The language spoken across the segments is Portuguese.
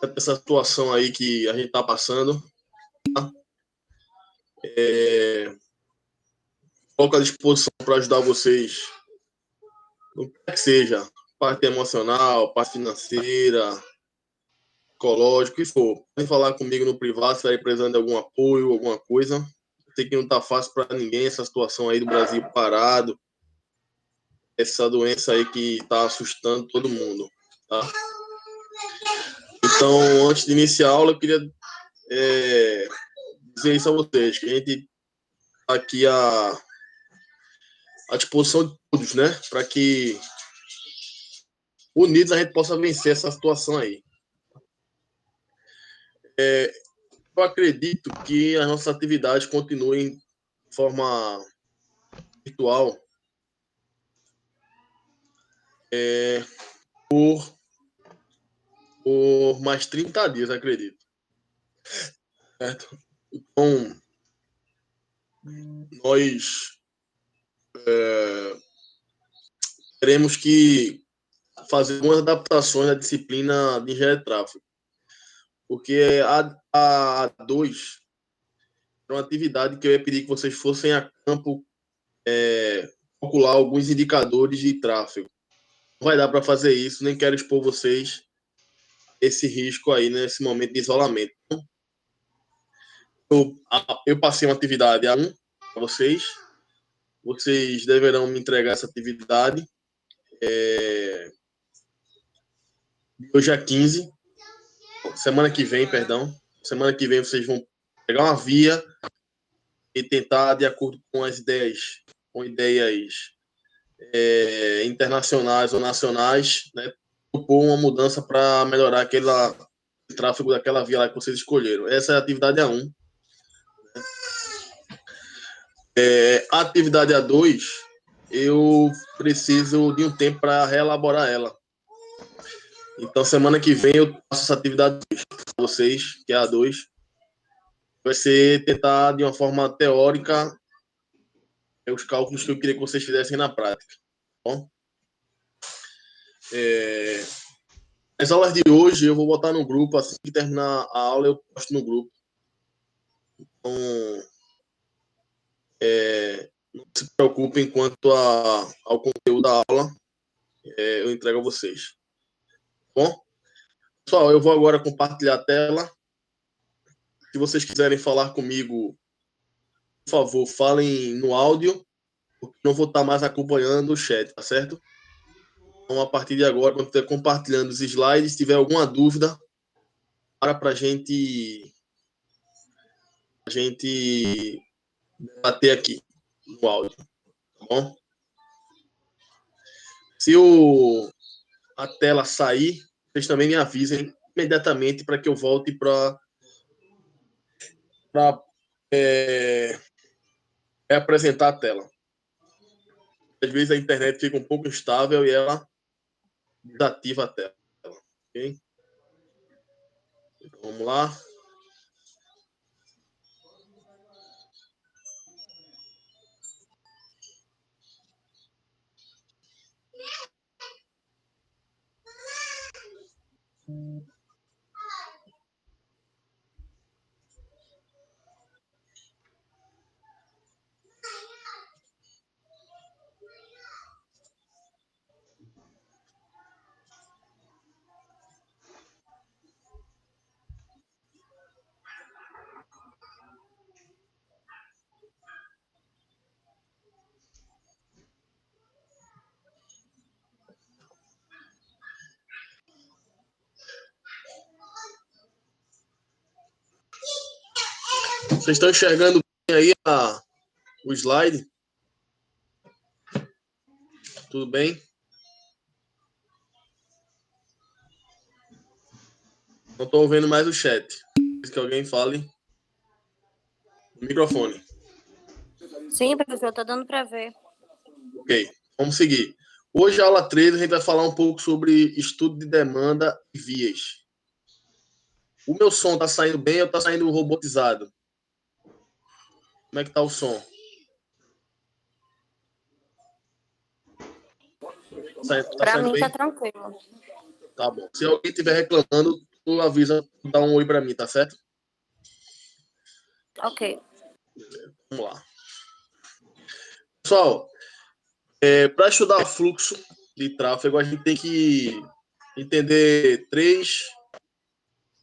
essa situação aí que a gente está passando. Tá? Coloco à disposição para ajudar vocês, no que quer que seja, parte emocional, parte financeira, psicológico, o que for. Podem falar comigo no privado se estiver precisando de algum apoio, alguma coisa. Sei que não está fácil para ninguém essa situação aí do Brasil parado, essa doença aí que está assustando todo mundo, tá? Então, antes de iniciar a aula, eu queria dizer isso a vocês, que a gente está aqui à disposição de todos, né? Para que unidos a gente possa vencer essa situação aí. Eu acredito que as nossas atividades continuem de forma virtual por mais 30 dias, acredito. Certo? Então, nós teremos que fazer algumas adaptações na disciplina de engenharia de tráfego. Porque a 2 é uma atividade que eu ia pedir que vocês fossem a campo calcular alguns indicadores de tráfego. Não vai dar para fazer isso, nem quero expor vocês esse risco aí nesse momento de isolamento. Eu passei uma atividade A1 para vocês. Vocês deverão me entregar essa atividade hoje é 15. Semana que vem, perdão. Semana que vem vocês vão pegar uma via e tentar, de acordo com as ideias, internacionais ou nacionais, né, propor uma mudança para melhorar o tráfego daquela via lá que vocês escolheram. Essa é a atividade A1. A atividade A2, eu preciso de um tempo para reelaborar ela. Então, semana que vem eu faço essa atividade para vocês, que é a A2. Vai ser tentar, de uma forma teórica, os cálculos que eu queria que vocês fizessem na prática. Tá bom? As aulas de hoje eu vou botar no grupo, assim que terminar a aula eu posto no grupo. Então, não se preocupem quanto ao conteúdo da aula, eu entrego a vocês. Tá bom? Pessoal, eu vou agora compartilhar a tela. Se vocês quiserem falar comigo, por favor, falem no áudio, porque não vou estar mais acompanhando o chat, tá certo? Então, a partir de agora, quando estiver compartilhando os slides, se tiver alguma dúvida, para a gente debater aqui no áudio, tá bom? Se a tela sair, vocês também me avisem imediatamente para que eu volte para apresentar a tela. Às vezes a internet fica um pouco instável e ela desativa a tela. Ok? Então, vamos lá. Vocês estão enxergando bem aí o slide? Tudo bem? Não estou ouvindo mais o chat. Preciso que alguém fale no microfone. Sim, professor, está dando para ver. Ok, vamos seguir. Hoje, a aula 13, a gente vai falar um pouco sobre estudo de demanda e vias. O meu som está saindo bem ou está saindo robotizado? Como é que está o som? Para mim está tranquilo. Tá bom. Se alguém estiver reclamando, tu avisa, dá um oi para mim, tá certo? Ok. Vamos lá. Pessoal, para estudar fluxo de tráfego, a gente tem que entender três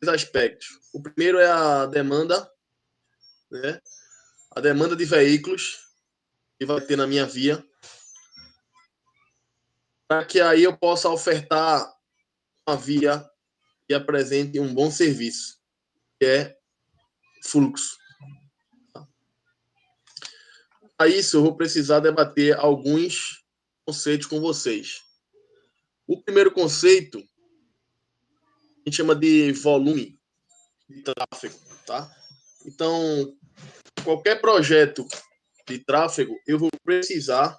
aspectos. O primeiro é a demanda, né? A demanda de veículos que vai ter na minha via, para que aí eu possa ofertar uma via que apresente um bom serviço, que é fluxo. Para isso, eu vou precisar debater alguns conceitos com vocês. O primeiro conceito, a gente chama de volume de tráfego, tá? Então, qualquer projeto de tráfego, eu vou precisar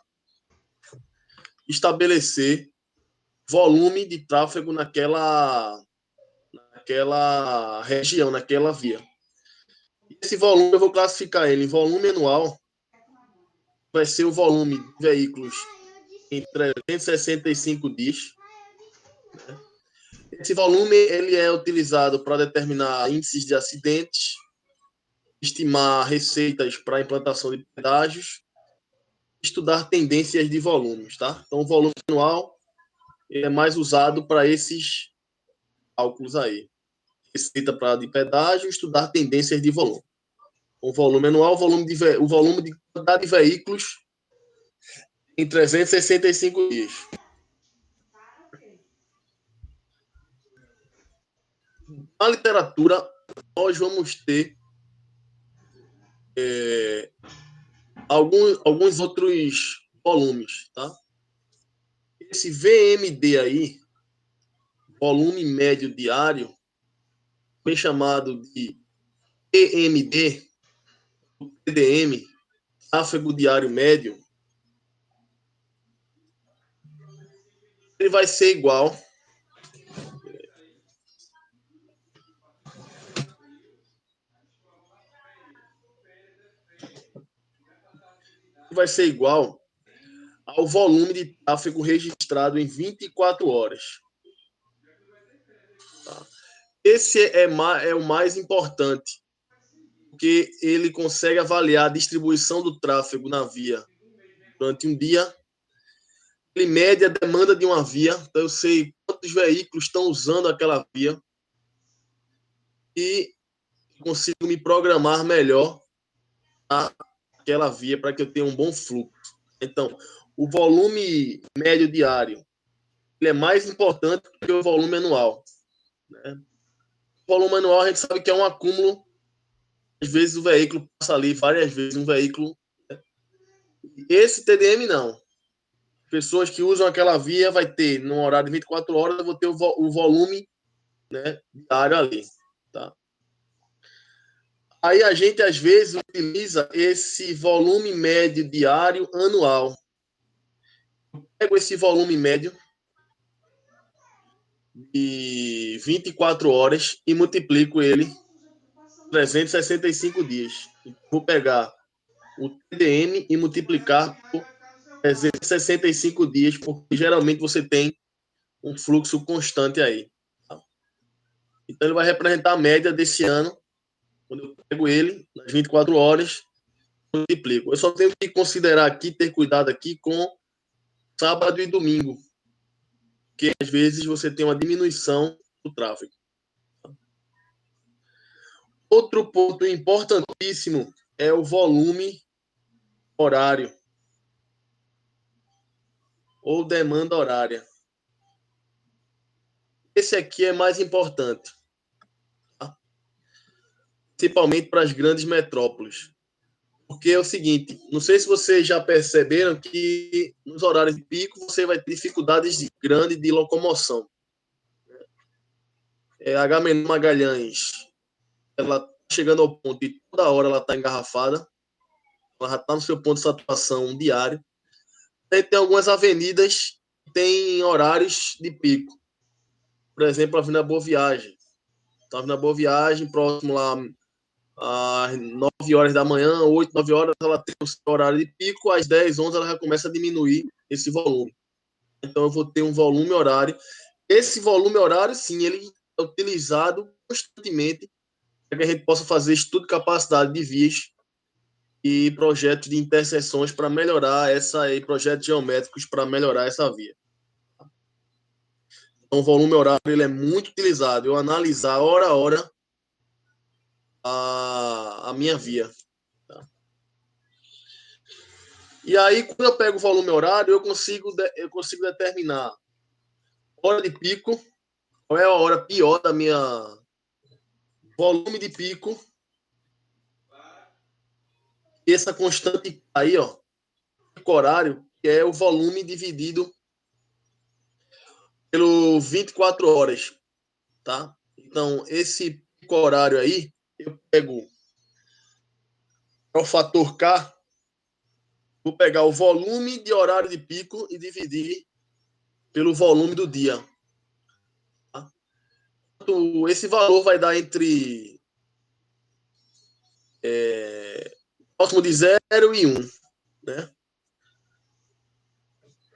estabelecer volume de tráfego naquela região, naquela via. Esse volume, eu vou classificar ele em volume anual, vai ser o volume de veículos em 365 dias. Né? Esse volume ele é utilizado para determinar índices de acidentes, estimar receitas para a implantação de pedágios, estudar tendências de volumes, tá? Então, o volume anual é mais usado para esses cálculos aí. Receita para de pedágio, estudar tendências de volume. O volume anual, o volume de quantidade de veículos em 365 dias. Na literatura, nós vamos ter alguns outros volumes, tá? Esse VMD aí, volume médio diário, foi chamado de EMD, TDM, tráfego diário médio, ele vai ser igual ao volume de tráfego registrado em 24 horas. Tá? Esse é o mais importante, porque ele consegue avaliar a distribuição do tráfego na via durante um dia. Ele mede a demanda de uma via, então eu sei quantos veículos estão usando aquela via e consigo me programar melhor naquela via para que eu tenha um bom fluxo. Então, o volume médio diário ele é mais importante do que o volume anual. Né? O volume anual a gente sabe que é um acúmulo. Às vezes o veículo passa ali várias vezes um veículo. Né? Esse TDM não. Pessoas que usam aquela via vai ter, num horário de 24 horas, eu vou ter o volume, né, diário ali. Tá? Aí a gente, às vezes, utiliza esse volume médio diário anual. Eu pego esse volume médio de 24 horas e multiplico ele 365 dias. Vou pegar o TDM e multiplicar por 365 dias, porque geralmente você tem um fluxo constante aí. Tá? Então, ele vai representar a média desse ano, quando eu pego ele, nas 24 horas, multiplico. Eu só tenho que considerar aqui, ter cuidado aqui com sábado e domingo, porque às vezes você tem uma diminuição do tráfego. Outro ponto importantíssimo é o volume horário ou demanda horária. Esse aqui é mais importante, tá? Principalmente para as grandes metrópoles. Porque é o seguinte, não sei se vocês já perceberam que nos horários de pico você vai ter dificuldades grandes de locomoção. A Agamenon Magalhães, ela tá chegando ao ponto e toda hora ela está engarrafada, ela já está no seu ponto de saturação diário. Aí tem algumas avenidas que têm horários de pico. Por exemplo, a Avenida Boa Viagem. Então, a Avenida Boa Viagem, próximo lá às 9 horas da manhã, 8, 9 horas, ela tem o seu horário de pico, às 10, 11 ela já começa a diminuir esse volume. Então, eu vou ter um volume horário. Esse volume horário, sim, ele é utilizado constantemente para que a gente possa fazer estudo de capacidade de vias e projetos de interseções para melhorar e projetos geométricos para melhorar essa via. Então, o volume horário ele é muito utilizado. Eu analisar hora a hora a minha via. Tá? E aí, quando eu pego o volume horário, eu consigo determinar hora de pico, qual é a hora pior da minha volume de pico, e essa constante aí, ó, pico horário, que é o volume dividido pelo 24 horas, tá? Então, esse pico horário aí, eu pego o fator K, vou pegar o volume de horário de pico e dividir pelo volume do dia. Tá? Então, esse valor vai dar entre próximo de 0 e 1, né?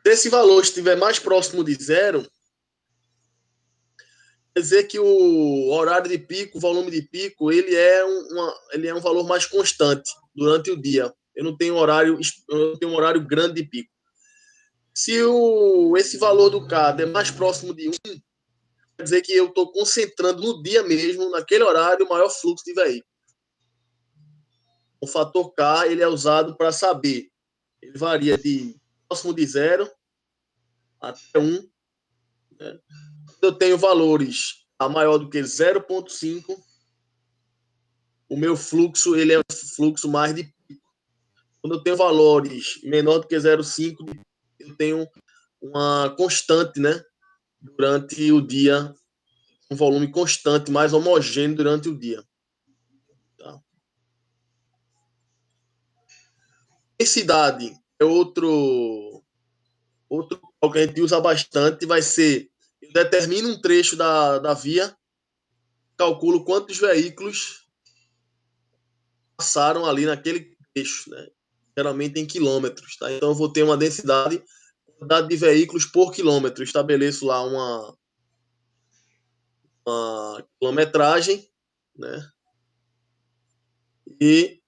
Se esse valor estiver mais próximo de 0, quer dizer que o horário de pico, o volume de pico, ele é um valor mais constante durante o dia. Eu não tenho um horário grande de pico. Se esse valor do K é mais próximo de 1, quer dizer que eu estou concentrando no dia mesmo, naquele horário, o maior fluxo de veículos. O fator K ele é usado para saber. Ele varia de próximo de 0 até 1. Né? Eu tenho valores a maior do que 0,5, o meu fluxo ele é um fluxo mais de pico. Quando eu tenho valores menor do que 0,5, eu tenho uma constante, né? Durante o dia, um volume constante, mais homogêneo durante o dia. Tá? Densidade é outro que a gente usa bastante, vai ser, eu determino um trecho da via, calculo quantos veículos passaram ali naquele trecho, né? Geralmente em quilômetros, tá? Então eu vou ter uma densidade de veículos por quilômetro. Estabeleço lá uma quilometragem, né? E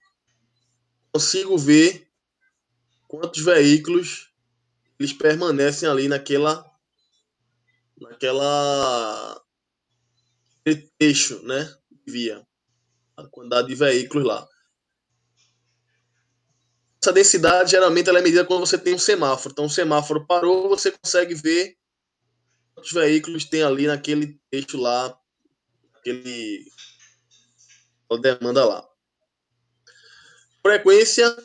consigo ver quantos veículos eles permanecem ali naquele trecho, né? Via a quantidade de veículos lá. Essa densidade geralmente ela é medida quando você tem um semáforo. Então o semáforo parou, você consegue ver quantos veículos tem ali naquele trecho lá, aquele demanda lá. Frequência,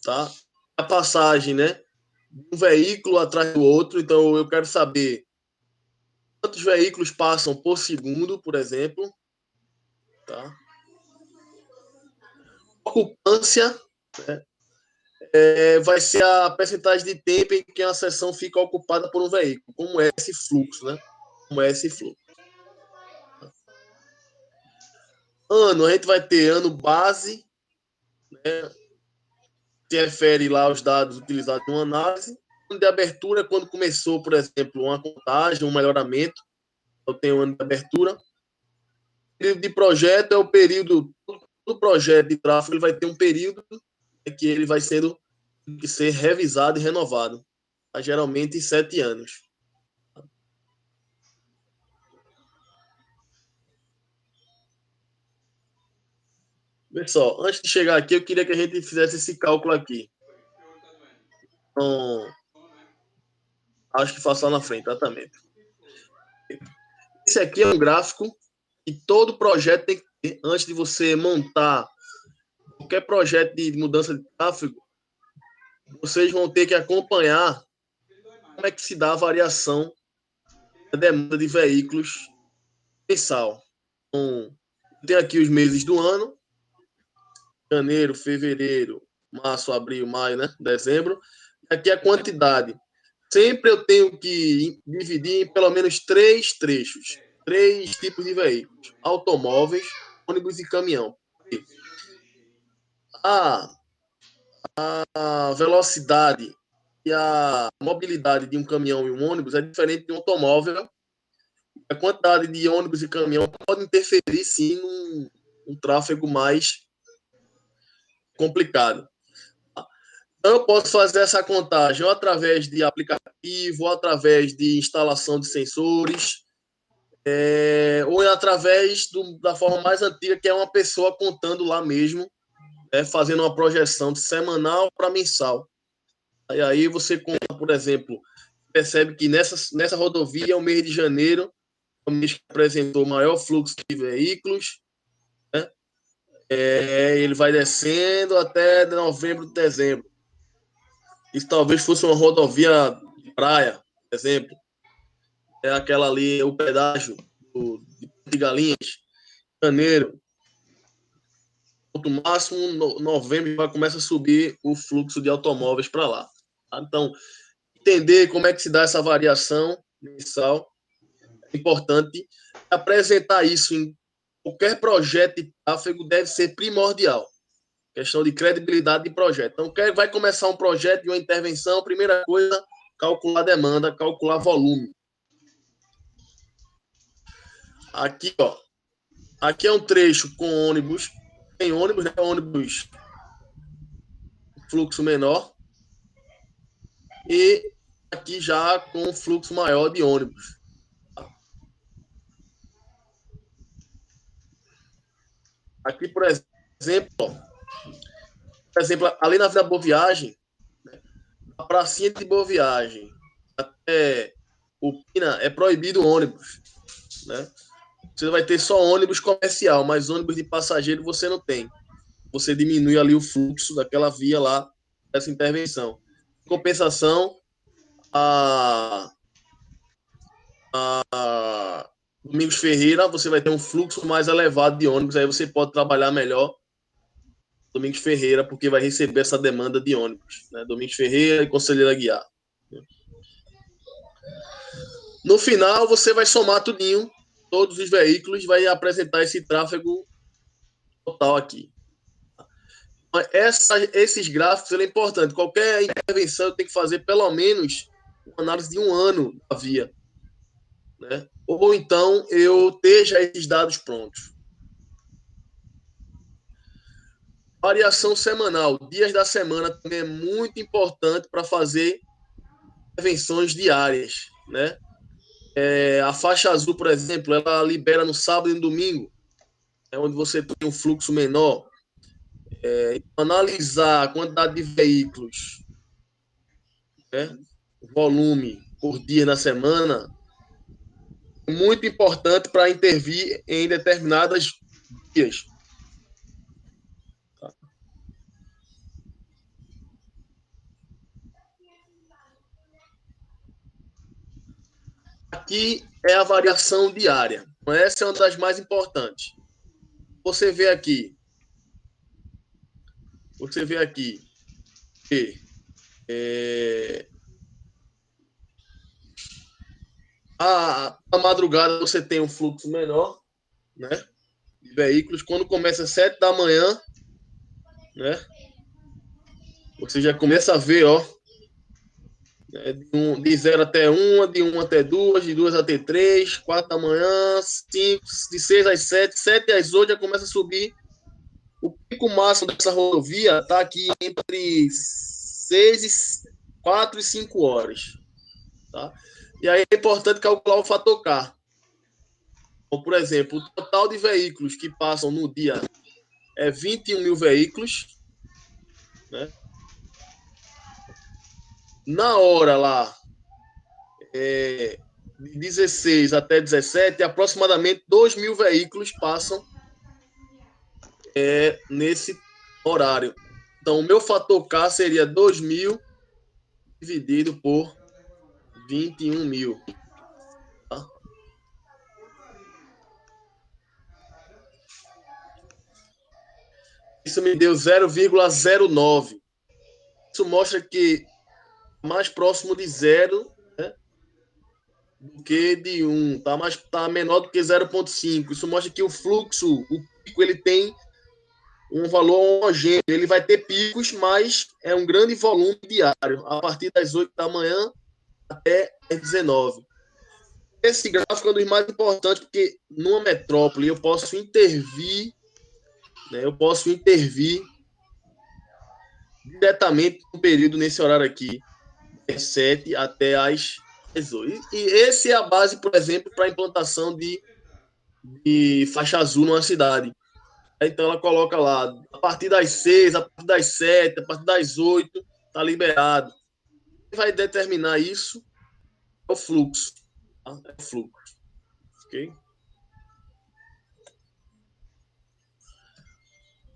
tá? A passagem, né? Um veículo atrás do outro. Então eu quero saber quantos veículos passam por segundo, por exemplo, tá? Ocupância, né? Vai ser a percentagem de tempo em que a seção fica ocupada por um veículo. Como é esse fluxo, né? Como é esse fluxo. Ano, a gente vai ter ano base, né? Se refere lá aos dados utilizados em uma análise. Ano de abertura, quando começou, por exemplo, uma contagem, um melhoramento, eu tenho um ano de abertura. O período de projeto é o período, todo projeto de tráfego ele vai ter um período que ele vai sendo que ser revisado e renovado, tá? Geralmente em 7 anos. Pessoal, antes de chegar aqui, eu queria que a gente fizesse esse cálculo aqui. Então, acho que faço lá na frente, exatamente. Esse aqui é um gráfico que todo projeto tem que ter antes de você montar qualquer projeto de mudança de tráfego. Vocês vão ter que acompanhar como é que se dá a variação da demanda de veículos mensal. Então, tem aqui os meses do ano: janeiro, fevereiro, março, abril, maio, né? Dezembro. Aqui a quantidade. Sempre eu tenho que dividir em pelo menos 3 trechos, 3 tipos de veículos: automóveis, ônibus e caminhão. A velocidade e a mobilidade de um caminhão e um ônibus é diferente de um automóvel A quantidade de ônibus e caminhão pode interferir, sim, num tráfego mais complicado. Então, eu posso fazer essa contagem ou através de aplicativo, ou através de instalação de sensores, ou através da forma mais antiga, que é uma pessoa contando lá mesmo, fazendo uma projeção de semanal para mensal. E aí você conta, por exemplo, percebe que nessa rodovia, o mês de janeiro, é o mês que apresentou maior fluxo de veículos, né? Ele vai descendo até novembro, dezembro. Isso talvez fosse uma rodovia de praia, por exemplo. É aquela ali, o pedágio de Galinhas, janeiro. No máximo, novembro, vai começar a subir o fluxo de automóveis para lá. Tá? Então, entender como é que se dá essa variação mensal é importante. Apresentar isso em qualquer projeto de tráfego deve ser primordial. Questão de credibilidade de projeto. Então, vai começar um projeto de uma intervenção, primeira coisa, calcular demanda, calcular volume. Aqui, ó. Aqui é um trecho com ônibus. Tem ônibus, né? Ônibus fluxo menor. E aqui já com fluxo maior de ônibus. Aqui, por exemplo, ali na Vila Boa Viagem, né, a pracinha de Boa Viagem até o Pina é proibido ônibus, né? Você vai ter só ônibus comercial, mas ônibus de passageiro você não tem. Você diminui ali o fluxo daquela via lá, dessa intervenção. Em compensação, a Domingos Ferreira, você vai ter um fluxo mais elevado de ônibus, aí você pode trabalhar melhor Domingos Ferreira, porque vai receber essa demanda de ônibus, né? Domingos Ferreira e Conselheiro Aguiar. No final, você vai somar tudinho, todos os veículos, vai apresentar esse tráfego total aqui. Esses gráficos é importante. Qualquer intervenção tem que fazer pelo menos uma análise de um ano da via, né? Ou então eu ter já esses dados prontos. Variação semanal, dias da semana também é muito importante para fazer intervenções diárias, né? A faixa azul, por exemplo, ela libera no sábado e no domingo, onde você tem um fluxo menor. Analisar a quantidade de veículos, né? Volume por dia na semana, é muito importante para intervir em determinadas dias. Aqui é a variação diária. Essa é uma das mais importantes. Você vê aqui que a madrugada você tem um fluxo menor, né, de veículos. Quando começa às 7 da manhã, né, você já começa a ver, ó, de 0 até 1, de 1 até 2, de 2 até 3, 4 da manhã, 5, de 6 às 7, 7 às 8 já começa a subir. O pico máximo dessa rodovia está aqui entre 4 e 5 horas. Tá? E aí é importante calcular o fator K. Então, por exemplo, o total de veículos que passam no dia é 21 mil veículos, né? Na hora lá, de 16 até 17, aproximadamente 2 mil veículos passam nesse horário. Então, o meu fator K seria 2 mil dividido por 21 mil. Tá? Isso me deu 0,09. Isso mostra que mais próximo de zero, né, do que de 1. Tá menor do que 0,5. Isso mostra que o fluxo, o pico, ele tem um valor homogêneo. Ele vai ter picos, mas é um grande volume diário, a partir das 8 da manhã até as 19. Esse gráfico é um dos mais importantes, porque numa metrópole eu posso intervir, né? Eu posso intervir diretamente no período, nesse horário aqui, das 7 até às 8. E esse é a base, por exemplo, para a implantação de faixa azul numa cidade. Então ela coloca lá, a partir das 6, a partir das 7, a partir das 8, está liberado. Quem vai determinar isso é o fluxo. Tá? É o fluxo. Ok?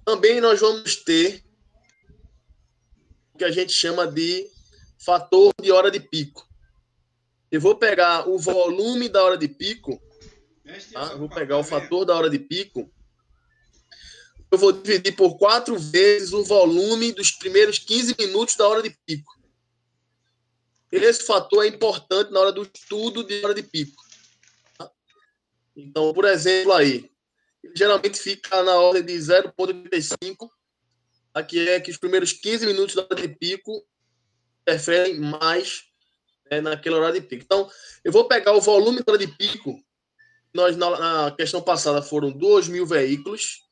Também nós vamos ter o que a gente chama de fator de hora de pico. Eu vou pegar o volume da hora de pico, tá? Eu vou pegar o fator da hora de pico, eu vou dividir por 4 vezes o volume dos primeiros 15 minutos da hora de pico. Esse fator é importante na hora do estudo de hora de pico. Tá? Então, por exemplo, aí, geralmente fica na ordem de 0,85, aqui é que os primeiros 15 minutos da hora de pico interferem mais, né, naquele horário de pico. Então, eu vou pegar o volume da hora de pico, nós na questão passada foram 2.000 veículos.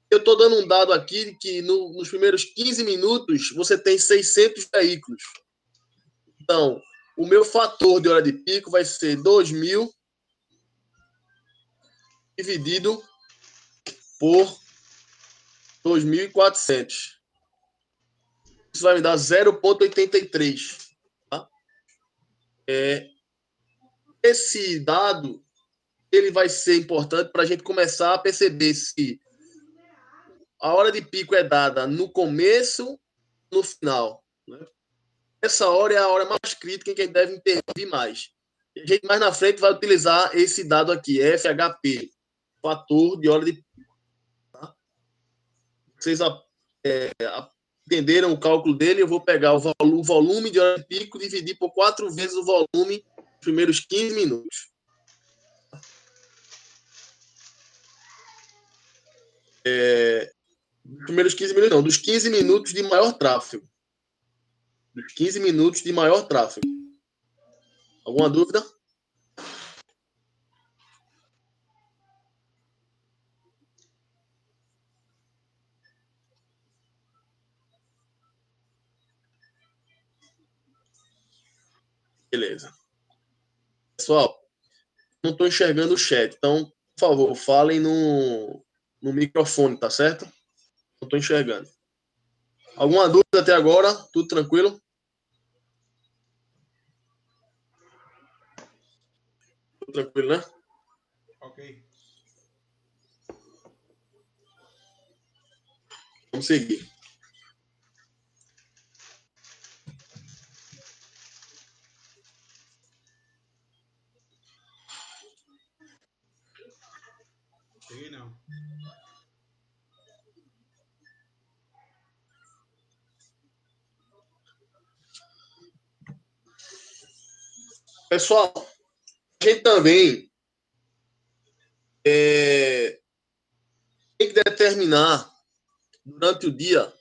Eu estou dando um dado aqui que nos primeiros 15 minutos você tem 600 veículos. Então, o meu fator de hora de pico vai ser 2.000 dividido por 2.400. Isso vai me dar 0,83. Tá? Esse dado ele vai ser importante para a gente começar a perceber se a hora de pico é dada no começo, no final. Né? Essa hora é a hora mais crítica em que a gente deve intervir mais. E a gente mais na frente vai utilizar esse dado aqui, FHP, fator de hora de pico. Tá? Vocês entenderam o cálculo dele? Eu vou pegar o volume de hora de pico e dividir por 4 vezes o volume dos primeiros 15 minutos. Dos primeiros 15 minutos, não, dos 15 minutos de maior tráfego. Dos 15 minutos de maior tráfego. Alguma dúvida? Beleza. Pessoal, não estou enxergando o chat, então, por favor, falem no microfone, tá certo? Não estou enxergando. Alguma dúvida até agora? Tudo tranquilo? Tudo tranquilo, né? Ok. Vamos seguir. Cheguei não. Pessoal, a gente também tem que determinar durante o dia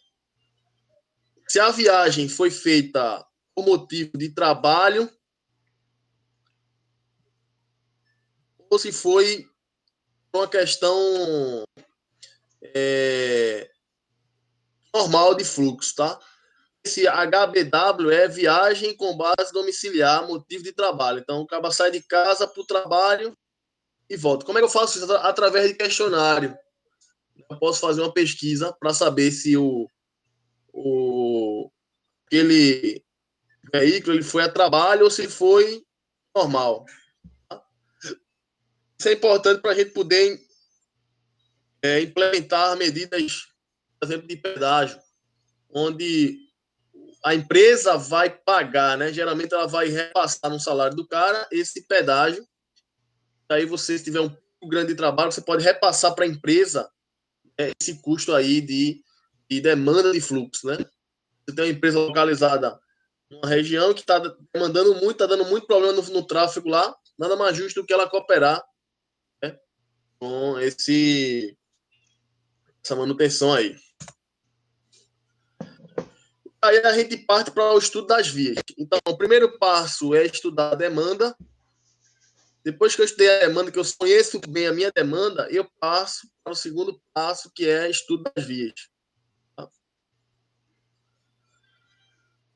se a viagem foi feita por motivo de trabalho ou se foi uma questão normal de fluxo, tá? Esse HBW é viagem com base domiciliar, motivo de trabalho. Então, o cara sai de casa para o trabalho e volta. Como é que eu faço isso? Através de questionário. Eu posso fazer uma pesquisa para saber se aquele veículo ele foi a trabalho ou se foi normal. Tá? Isso é importante para a gente poder implementar medidas, por exemplo, de pedágio, onde a empresa vai pagar, né? Geralmente ela vai repassar no salário do cara esse pedágio. Aí você, se tiver um grande trabalho, você pode repassar para a empresa esse custo aí de demanda de fluxo, né? Você tem uma empresa localizada numa região que está demandando muito, está dando muito problema no tráfego lá, nada mais justo do que ela cooperar, né, com essa manutenção aí. Aí a gente parte para o estudo das vias. Então, o primeiro passo é estudar a demanda. Depois que eu estudei a demanda, que eu conheço bem a minha demanda, eu passo para o segundo passo, que é estudo das vias.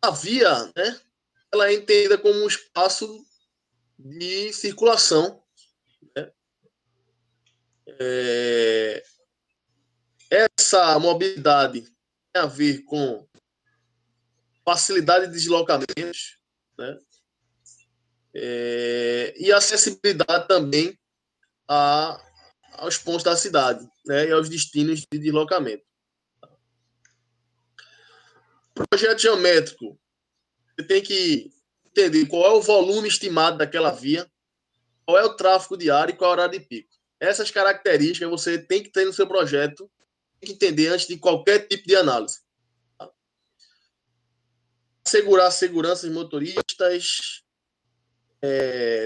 A via, né, ela é entendida como um espaço de circulação, né? Essa mobilidade tem a ver com facilidade de deslocamentos, né? E acessibilidade também aos pontos da cidade, né? E aos destinos de deslocamento. Projeto geométrico, você tem que entender qual é o volume estimado daquela via, qual é o tráfego diário e qual é o horário de pico. Essas características você tem que ter no seu projeto, tem que entender antes de qualquer tipo de análise. Assegurar a segurança dos motoristas,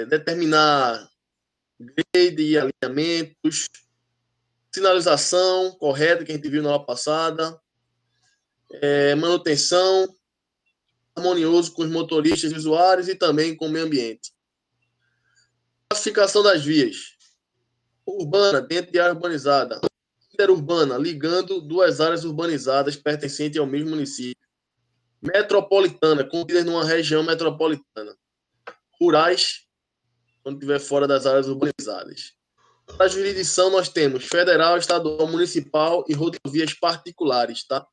determinar grade e alinhamentos, sinalização correta, que a gente viu na aula passada, manutenção, harmonioso com os motoristas e usuários e também com o meio ambiente. Classificação das vias. Urbana, dentro de área urbanizada. Interurbana, ligando duas áreas urbanizadas pertencentes ao mesmo município. Metropolitana, contidas numa região metropolitana. Rurais, quando estiver fora das áreas urbanizadas. Para a jurisdição, nós temos federal, estadual, municipal e rodovias particulares, tá?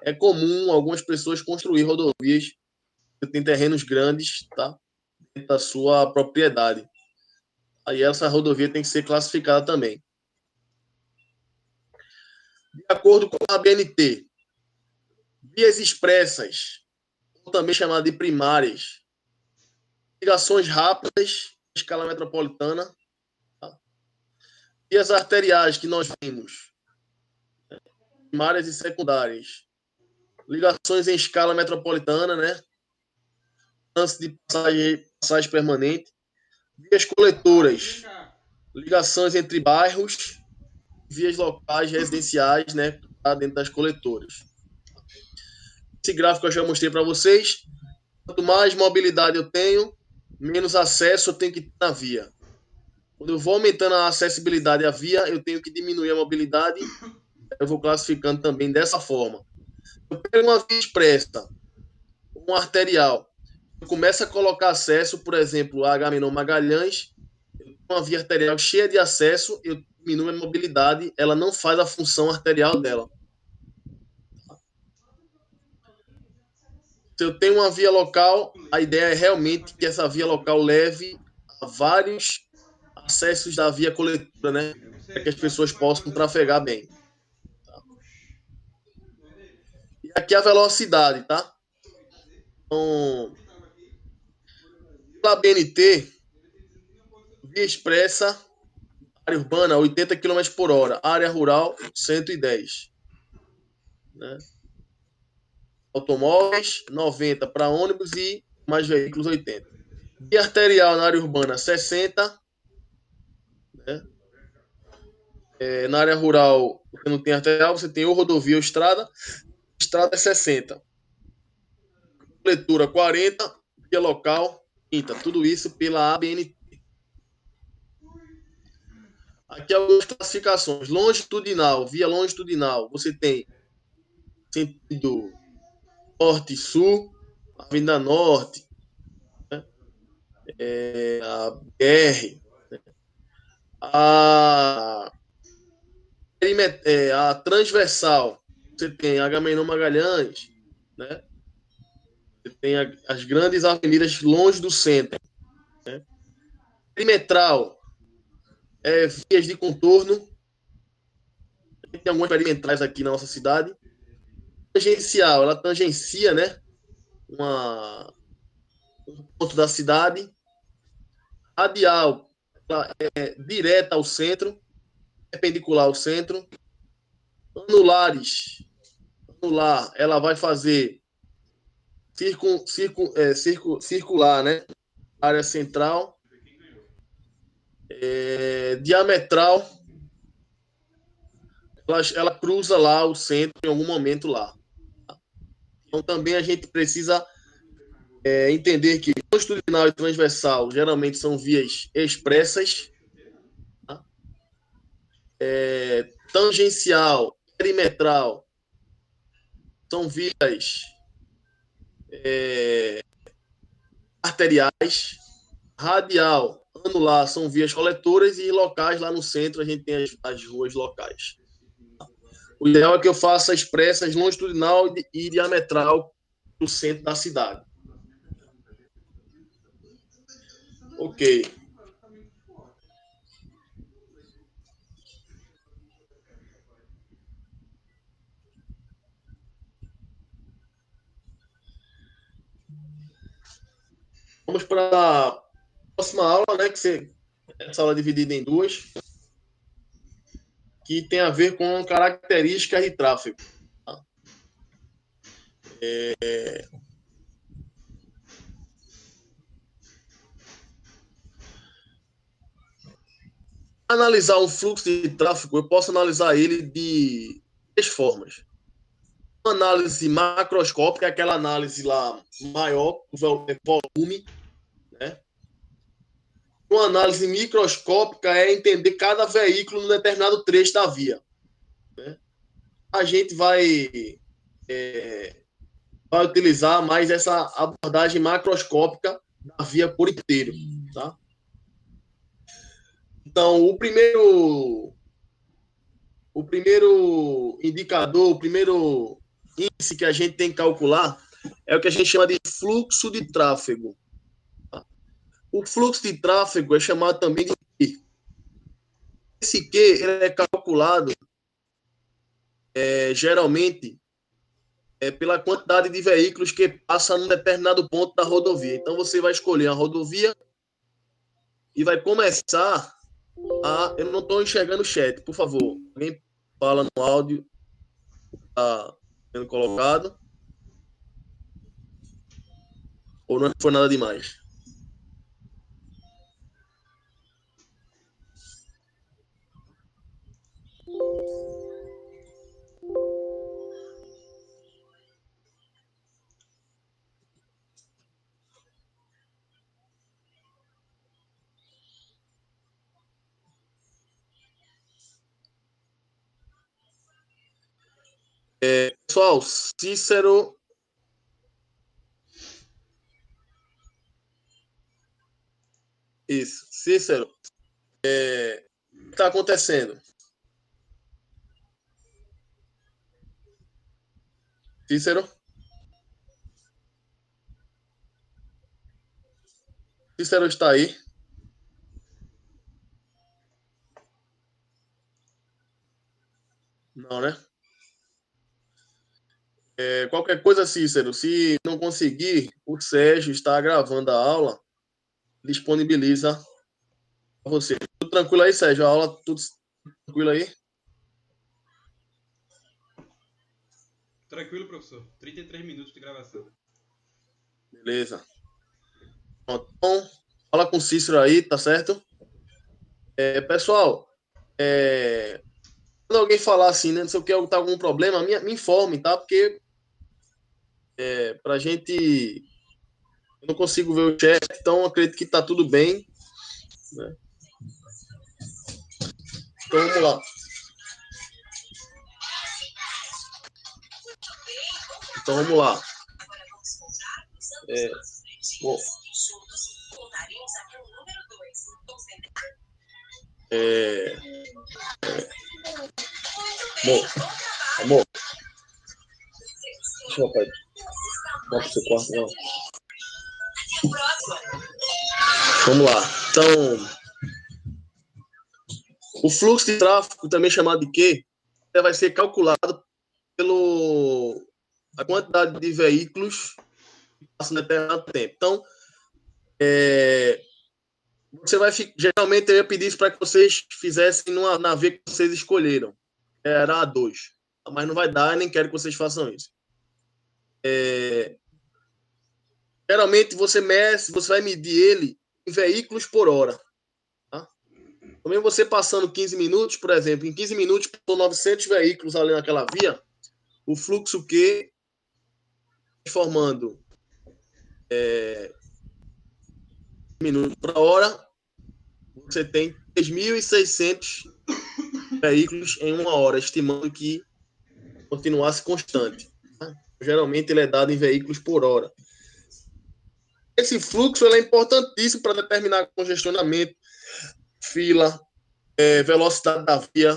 É comum algumas pessoas construir rodovias que têm terrenos grandes, tá? Dentro da sua propriedade. Aí essa rodovia tem que ser classificada também. De acordo com a ABNT, vias expressas, ou também chamadas de primárias, ligações rápidas, escala metropolitana, tá? Vias arteriais que nós vimos, primárias e secundárias, ligações em escala metropolitana, né? Lance de passagem permanente, vias coletoras, ligações entre bairros, vias locais residenciais, né? Dentro das coletoras. Esse gráfico eu já mostrei para vocês. Quanto mais mobilidade eu tenho, menos acesso eu tenho que ter na via. Quando eu vou aumentando a acessibilidade à via, eu tenho que diminuir a mobilidade. Eu vou classificando também dessa forma. Eu pego uma via expressa, uma arterial, eu começo a colocar acesso, por exemplo, a Agamenon Magalhães, uma via arterial cheia de acesso, eu diminuo a mobilidade, ela não faz a função arterial dela. Se eu tenho uma via local, a ideia é realmente que essa via local leve a vários acessos da via coletora, né? Para que as pessoas possam trafegar bem. Tá? E aqui a velocidade, tá? Então, pela BNT, via expressa, área urbana, 80 km por hora. Área rural, 110. Né? Automóveis, 90 para ônibus e mais veículos, 80. Via arterial na área urbana, 60. Né? Na área rural, você não tem arterial, você tem ou rodovia ou estrada. Estrada é 60. Coletura, 40. Via local, 30. Tudo isso pela ABNT. Aqui algumas classificações. Longitudinal, via longitudinal, você tem sentido norte e sul, Avenida Norte, né? A BR, né? A transversal, você tem Agamenon Magalhães, né? Você tem as grandes avenidas longe do centro. Né? Perimetral, vias de contorno. Tem algumas perimetrais aqui na nossa cidade. Tangencial, ela tangencia, né? Um ponto da cidade. Radial, ela é direta ao centro, perpendicular ao centro. Anular, ela vai fazer circular, né? Área central. Diametral, ela cruza lá o centro em algum momento lá. Então também a gente precisa entender que longitudinal e transversal geralmente são vias expressas, tá? Tangencial, perimetral são vias arteriais, radial, anular são vias coletoras e locais lá no centro a gente tem as ruas locais. O ideal é que eu faça expressas longitudinal e diametral no centro da cidade. Ok. Vamos para a próxima aula, né? Essa aula é dividida em duas, que tem a ver com características de tráfego. Tá? Analisar um fluxo de tráfego, eu posso analisar ele de três formas. Uma análise macroscópica, aquela análise lá maior, o volume, né? Uma análise microscópica é entender cada veículo num determinado trecho da via, né? A gente vai utilizar mais essa abordagem macroscópica da via por inteiro, tá? Então, o primeiro indicador, o primeiro índice que a gente tem que calcular é o que a gente chama de fluxo de tráfego. Tá? O fluxo de tráfego é chamado também de Q. Esse Q ele é calculado geralmente pela quantidade de veículos que passam num determinado ponto da rodovia. Então, você vai escolher a rodovia e vai começar a... Eu não estou enxergando o chat, por favor. Alguém fala no áudio está sendo colocado. Ou não foi nada demais? Pessoal, Cícero... Isso, Cícero. O que está acontecendo? Cícero? Cícero está aí? Não, né? Qualquer coisa, Cícero, se não conseguir, o Sérgio está gravando a aula, disponibiliza para você. Tudo tranquilo aí, Sérgio? A aula, tudo tranquilo aí? Tranquilo, professor. 33 minutos de gravação. Beleza. Então, fala com o Cícero aí, tá certo? Pessoal, quando alguém falar assim, né, não sei o que, tá algum problema, me informe, tá? Porque pra gente... Eu não consigo ver o chat, então acredito que tá tudo bem, né? Então, vamos lá. Então, vamos lá. Bom, bom, amor. Deixa eu, pai. Vamos pro seu quarto, não. Vamos lá. Então, o fluxo de tráfego, também chamado de Q, vai ser calculado pelo a quantidade de veículos que passam em determinado tempo. Então, você vai geralmente eu ia pedir isso para que vocês fizessem na via que vocês escolheram. Era a 2. Mas não vai dar, nem quero que vocês façam isso. Geralmente você vai medir ele em veículos por hora. Tá? Também você passando 15 minutos, por exemplo, em 15 minutos passou 900 veículos ali naquela via, o fluxo Q formando minutos por hora, você tem 3.600 veículos em uma hora, estimando que continuasse constante. Tá? Geralmente ele é dado em veículos por hora. Esse fluxo ele é importantíssimo para determinar congestionamento, fila, velocidade da via,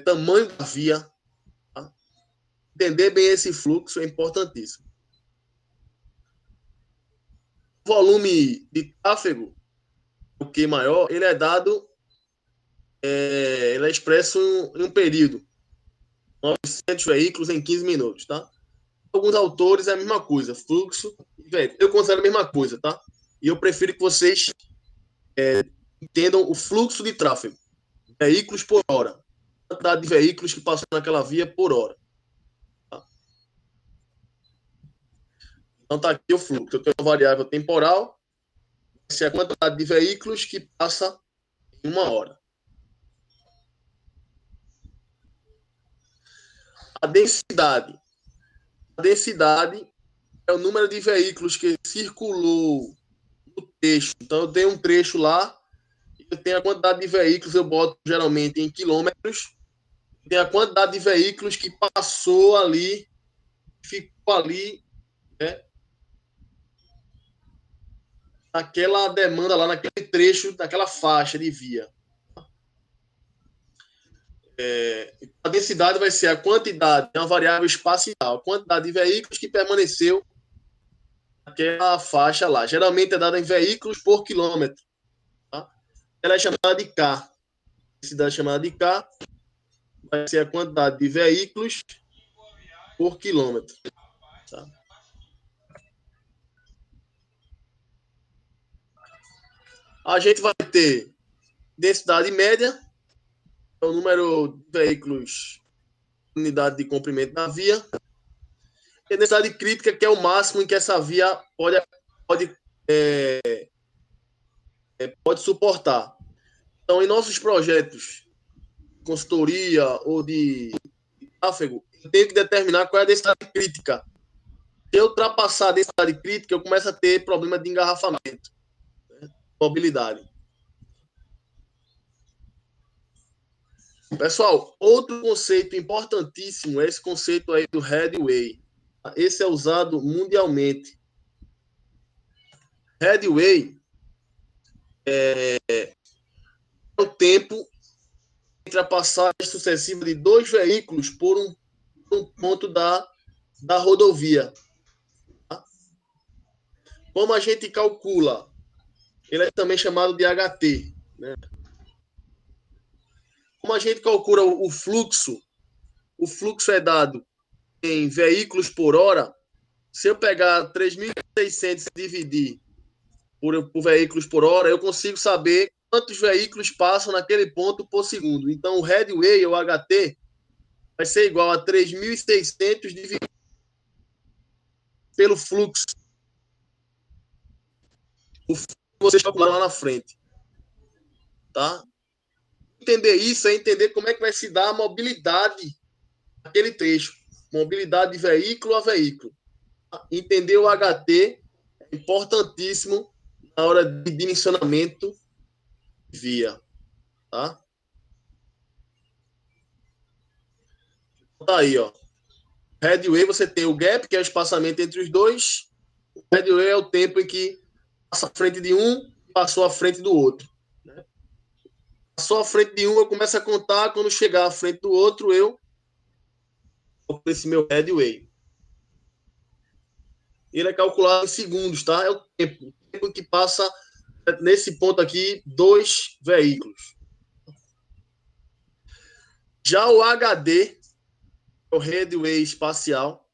tamanho da via. Tá? Entender bem esse fluxo é importantíssimo. O volume de tráfego, o que maior, ele é dado, ele é expresso em um período. 900 veículos em 15 minutos, tá? Alguns autores é a mesma coisa, fluxo e veículo. Eu considero a mesma coisa, tá? E eu prefiro que vocês entendam o fluxo de tráfego. Veículos por hora. Quantidade de veículos que passam naquela via por hora. Tá? Então tá aqui o fluxo. Eu tenho uma variável temporal, que é a quantidade de veículos que passa em uma hora. A densidade. A densidade é o número de veículos que circulou no trecho. Então, eu tenho um trecho lá, eu tenho a quantidade de veículos, eu boto geralmente em quilômetros, tem a quantidade de veículos que passou ali, ficou ali, né, naquela demanda lá, naquele trecho, naquela faixa de via. A densidade vai ser a quantidade, é uma variável espacial, a quantidade de veículos que permaneceu naquela faixa lá. Geralmente é dada em veículos por quilômetro. Tá? Ela é chamada de K. A densidade é chamada de K, vai ser a quantidade de veículos por quilômetro. Tá? A gente vai ter densidade média, é o número de veículos, unidade de comprimento da via, e densidade crítica, que é o máximo em que essa via pode suportar. Então, em nossos projetos de consultoria ou de tráfego, eu tenho que determinar qual é a densidade crítica. Se eu ultrapassar a densidade crítica, eu começo a ter problema de engarrafamento, né? Mobilidade. Pessoal, outro conceito importantíssimo é esse conceito aí do headway. Esse é usado mundialmente. Headway é o tempo entre a passagem sucessiva de dois veículos por um ponto da rodovia. Tá? Como a gente calcula? Ele é também chamado de HT. Né? Como a gente calcula o fluxo é dado em veículos por hora. Se eu pegar 3.600 e dividir por veículos por hora, eu consigo saber quantos veículos passam naquele ponto por segundo. Então, o headway, ou HT, vai ser igual a 3.600 dividido pelo fluxo. O fluxo que vocês calcularam lá na frente. Tá? Entender isso é entender como é que vai se dar a mobilidade naquele trecho. Mobilidade de veículo a veículo. Tá? Entender o HT é importantíssimo na hora de dimensionamento de via. Tá? Tá aí, ó. Headway, você tem o gap, que é o espaçamento entre os dois. O headway é o tempo em que passa à frente de um e passou à frente do outro. Né? Passou à frente de um, eu começo a contar. Quando chegar à frente do outro, eu vou para esse meu headway. Ele é calculado em segundos, tá? É o tempo em que passa, nesse ponto aqui, dois veículos. Já o HD, o headway espacial,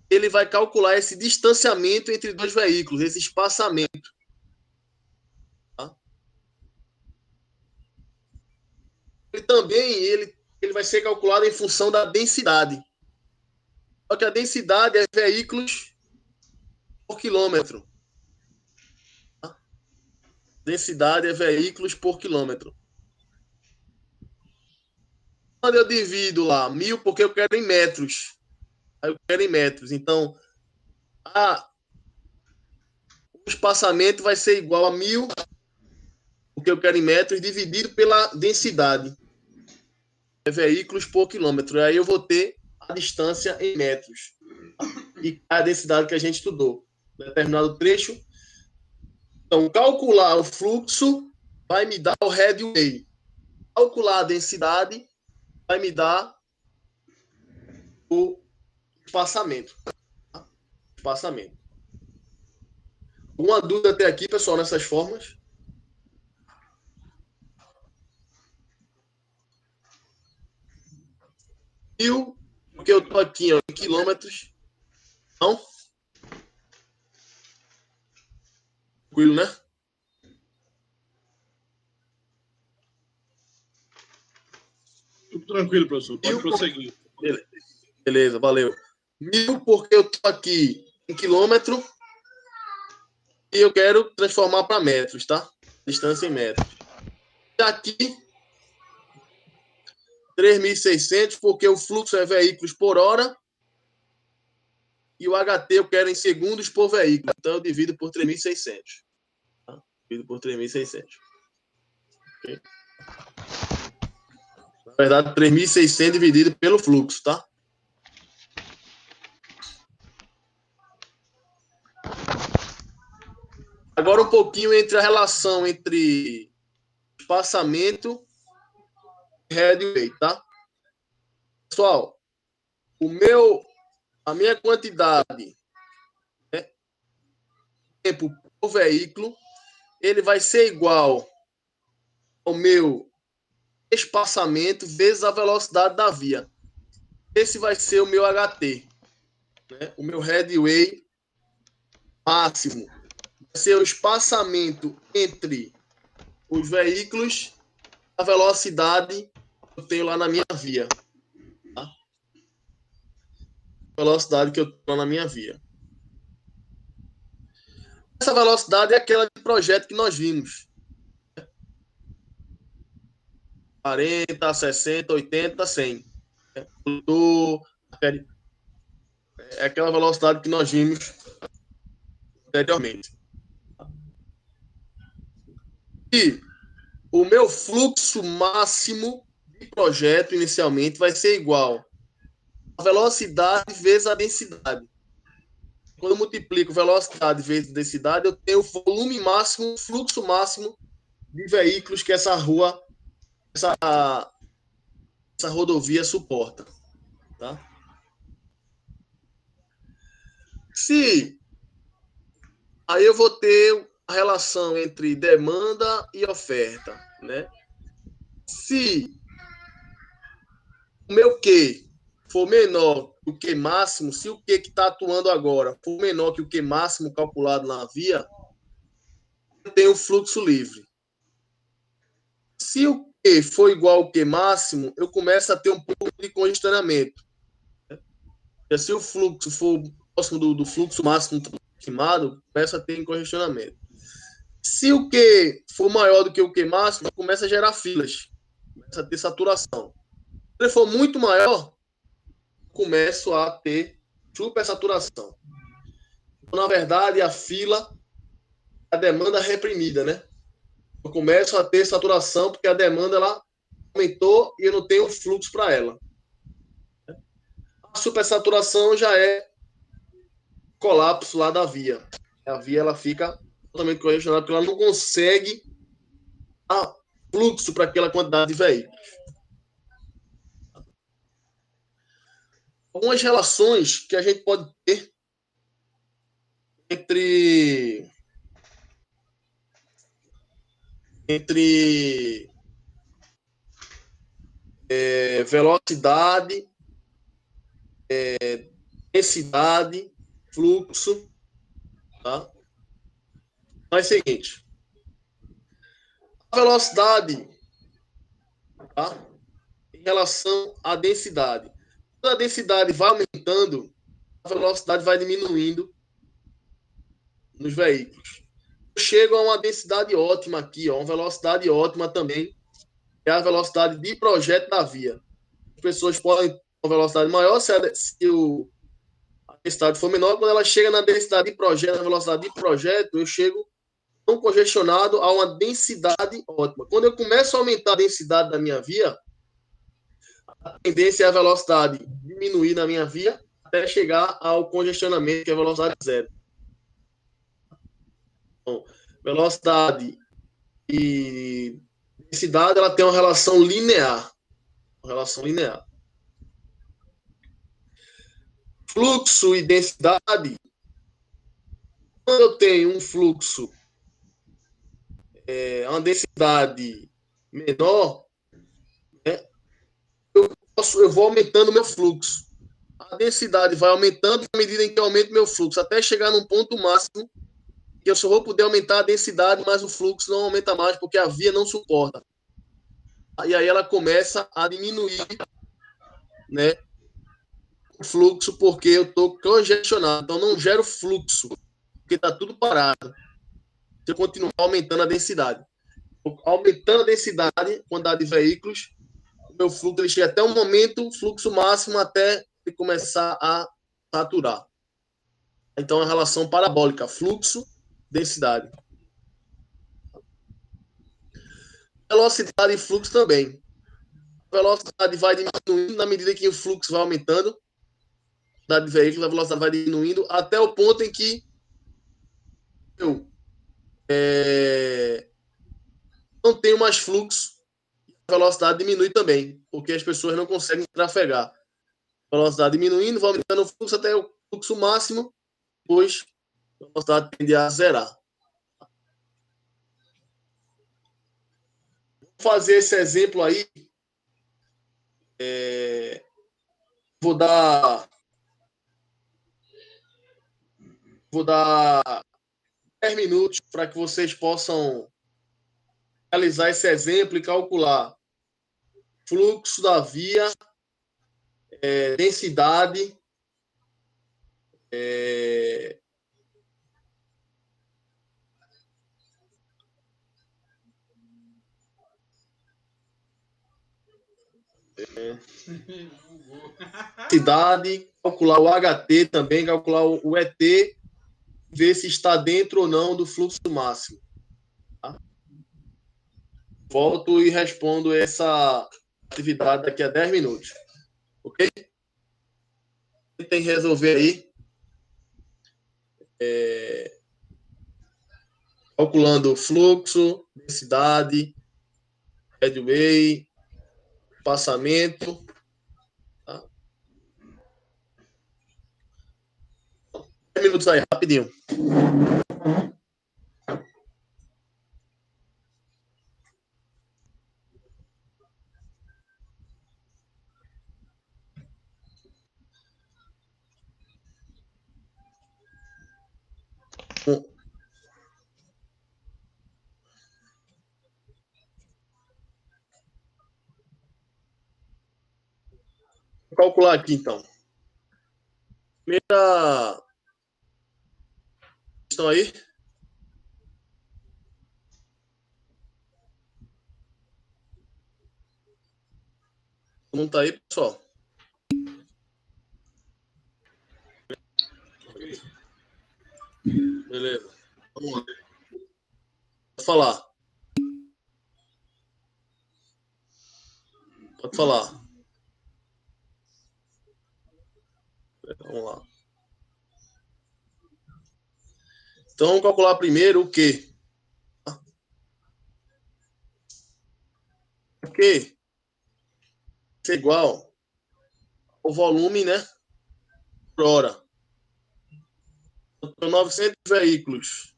ele vai calcular esse distanciamento entre dois veículos, esse espaçamento. Tá? Ele também ele vai ser calculado em função da densidade. Só que a densidade é veículos por quilômetro. Tá? Densidade é veículos por quilômetro. Quando eu divido lá 1.000, porque eu quero em metros. Aí eu quero em metros. Então, o espaçamento vai ser igual a 1.000, o que eu quero em metros, dividido pela densidade. Veículos por quilômetro. Aí eu vou ter a distância em metros. E a densidade que a gente estudou. Determinado trecho. Então, calcular o fluxo vai me dar o headway. Calcular a densidade vai me dar o espaçamento. Espaçamento. Alguma dúvida até aqui, pessoal, nessas formas? Porque eu estou aqui ó, em quilômetros. Não? Tranquilo, né? Tudo tranquilo, professor. Pode prosseguir. Beleza, valeu. 1.000 porque eu estou aqui em quilômetro e eu quero transformar para metros, tá? Distância em metros. E aqui, 3.600 porque o fluxo é veículos por hora e o HT eu quero em segundos por veículo. Então, eu divido por 3.600. Tá? Divido por 3.600. Okay? Na verdade, 3.600 dividido pelo fluxo, tá? Agora um pouquinho entre a relação entre espaçamento e headway, tá? Pessoal, a minha quantidade de tempo por veículo, ele vai ser igual ao meu espaçamento vezes a velocidade da via. Esse vai ser o meu HT, né? O meu headway máximo. Vai ser o espaçamento entre os veículos, a velocidade que eu tenho lá na minha via. Tá? Velocidade que eu tenho lá na minha via. Essa velocidade é aquela de projeto que nós vimos. 40, 60, 80, 100. É aquela velocidade que nós vimos anteriormente. E o meu fluxo máximo de projeto inicialmente vai ser igual a velocidade vezes a densidade. Quando eu multiplico velocidade vezes densidade, eu tenho o volume máximo, fluxo máximo de veículos que essa rodovia suporta. Tá? Aí eu vou ter a relação entre demanda e oferta, né? Se o meu Q for menor que o Q máximo, se o Q que está atuando agora for menor que o Q máximo calculado na via, eu tenho fluxo livre. Se o Q for igual ao Q máximo, eu começo a ter um pouco de congestionamento. Se o fluxo for próximo do fluxo máximo estimado, começa a ter congestionamento. Se o Q for maior do que o Q máximo, começa a gerar filas, começa a ter saturação. Se ele for muito maior, começo a ter supersaturação. Então, na verdade, a fila, a demanda reprimida, né? Eu começo a ter saturação porque a demanda ela aumentou e eu não tenho fluxo para ela. A supersaturação já é colapso lá da via. A via ela fica totalmente congestionada porque ela não consegue dar fluxo para aquela quantidade de veículos. Algumas relações que a gente pode ter entre velocidade, densidade, fluxo, tá? Mas é o seguinte, a velocidade, tá? Em relação à densidade. Quando a densidade vai aumentando, a velocidade vai diminuindo nos veículos. Eu chego a uma densidade ótima aqui, ó, uma velocidade ótima também, é a velocidade de projeto da via. As pessoas podem ter uma velocidade maior se a densidade for menor, quando ela chega na densidade de projeto, na velocidade de projeto, eu chego tão congestionado a uma densidade ótima. Quando eu começo a aumentar a densidade da minha via, a tendência é a velocidade diminuir na minha via até chegar ao congestionamento, que é a velocidade zero. Então, velocidade e densidade, ela tem uma relação linear. Fluxo e densidade, quando eu tenho um fluxo, uma densidade menor, né, eu vou aumentando o meu fluxo. A densidade vai aumentando à medida em que eu aumento o meu fluxo, até chegar num ponto máximo, que eu só vou poder aumentar a densidade, mas o fluxo não aumenta mais, porque a via não suporta. E aí ela começa a diminuir, né, o fluxo, porque eu estou congestionado. Então, não gero fluxo, porque está tudo parado. Se eu continuar aumentando a densidade. Aumentando a densidade, a quantidade de veículos, o meu fluxo ele chega até um momento, fluxo máximo, até ele começar a saturar. Então, é uma relação parabólica, fluxo, densidade. Velocidade e fluxo também. A velocidade vai diminuindo na medida que o fluxo vai aumentando. A quantidade de veículos, a velocidade vai diminuindo, até o ponto em que eu não tenho mais fluxo, a velocidade diminui também, porque as pessoas não conseguem trafegar. A velocidade diminuindo, vai aumentando o fluxo até o fluxo máximo, depois a velocidade tende a zerar. Vou fazer esse exemplo aí. Vou dar 10 minutos para que vocês possam realizar esse exemplo e calcular fluxo da via, densidade, densidade, calcular o HT também, calcular o ET, ver se está dentro ou não do fluxo máximo. Tá? Volto e respondo essa atividade daqui a 10 minutos. Ok? Tem que resolver aí. Calculando fluxo, densidade, headway, passamento. Tá? 10 minutos aí, rapidinho. Vou calcular aqui, então. Primeira. Estão aí? Não está aí, pessoal? Beleza. Vamos lá. Pode falar. Pode falar. Vamos lá. Então, vamos calcular primeiro o quê? O quê? É igual ao volume, né? Por hora. Então, 900 veículos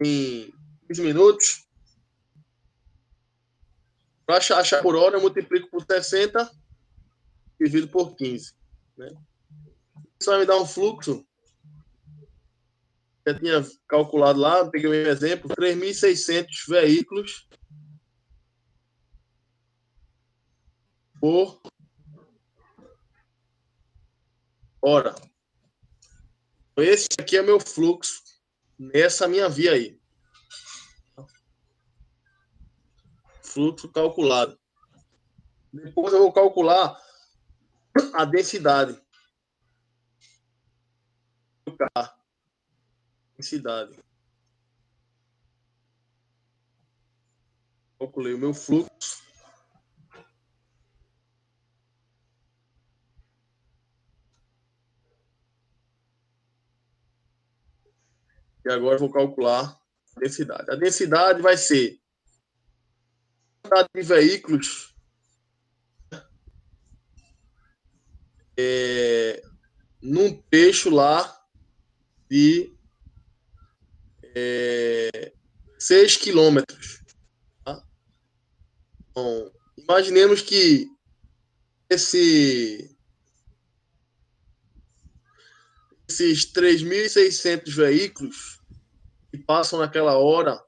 em 15 minutos. Para achar por hora, eu multiplico por 60 e divido por 15. Né? Isso vai me dar um fluxo. Eu tinha calculado lá, peguei o mesmo exemplo, 3.600 veículos por hora. Esse aqui é meu fluxo nessa minha via aí. Fluxo calculado. Depois eu vou calcular a densidade do carro. Densidade. Calculei o meu fluxo. E agora eu vou calcular a densidade. A densidade vai ser a quantidade de veículos num trecho lá de 6 quilômetros. Tá? Então, imaginemos que esses 3.600 veículos que passam naquela hora,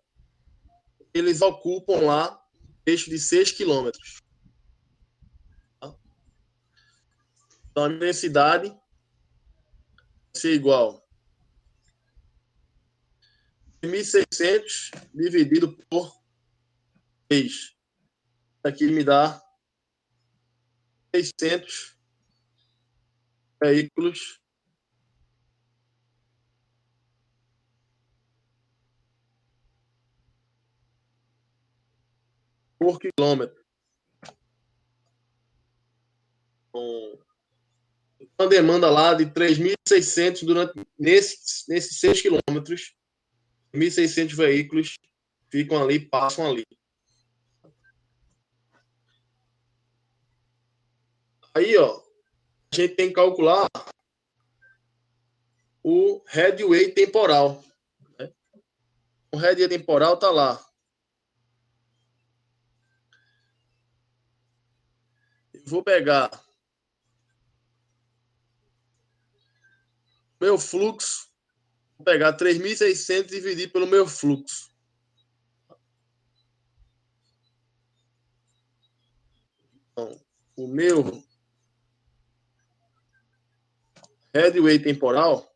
eles ocupam lá um trecho de 6 quilômetros. Tá? Então, a densidade vai ser igual a 1.600 dividido por 6. Aqui me dá 600 veículos por quilômetro. Com uma demanda lá de 3.600 nesses 6 quilômetros. 1.600 veículos ficam ali, passam ali. Aí, ó, a gente tem que calcular o headway temporal. Né? O headway temporal está lá. Eu vou pegar meu fluxo, vou pegar 3.600 e dividir pelo meu fluxo. Então, o meu headway temporal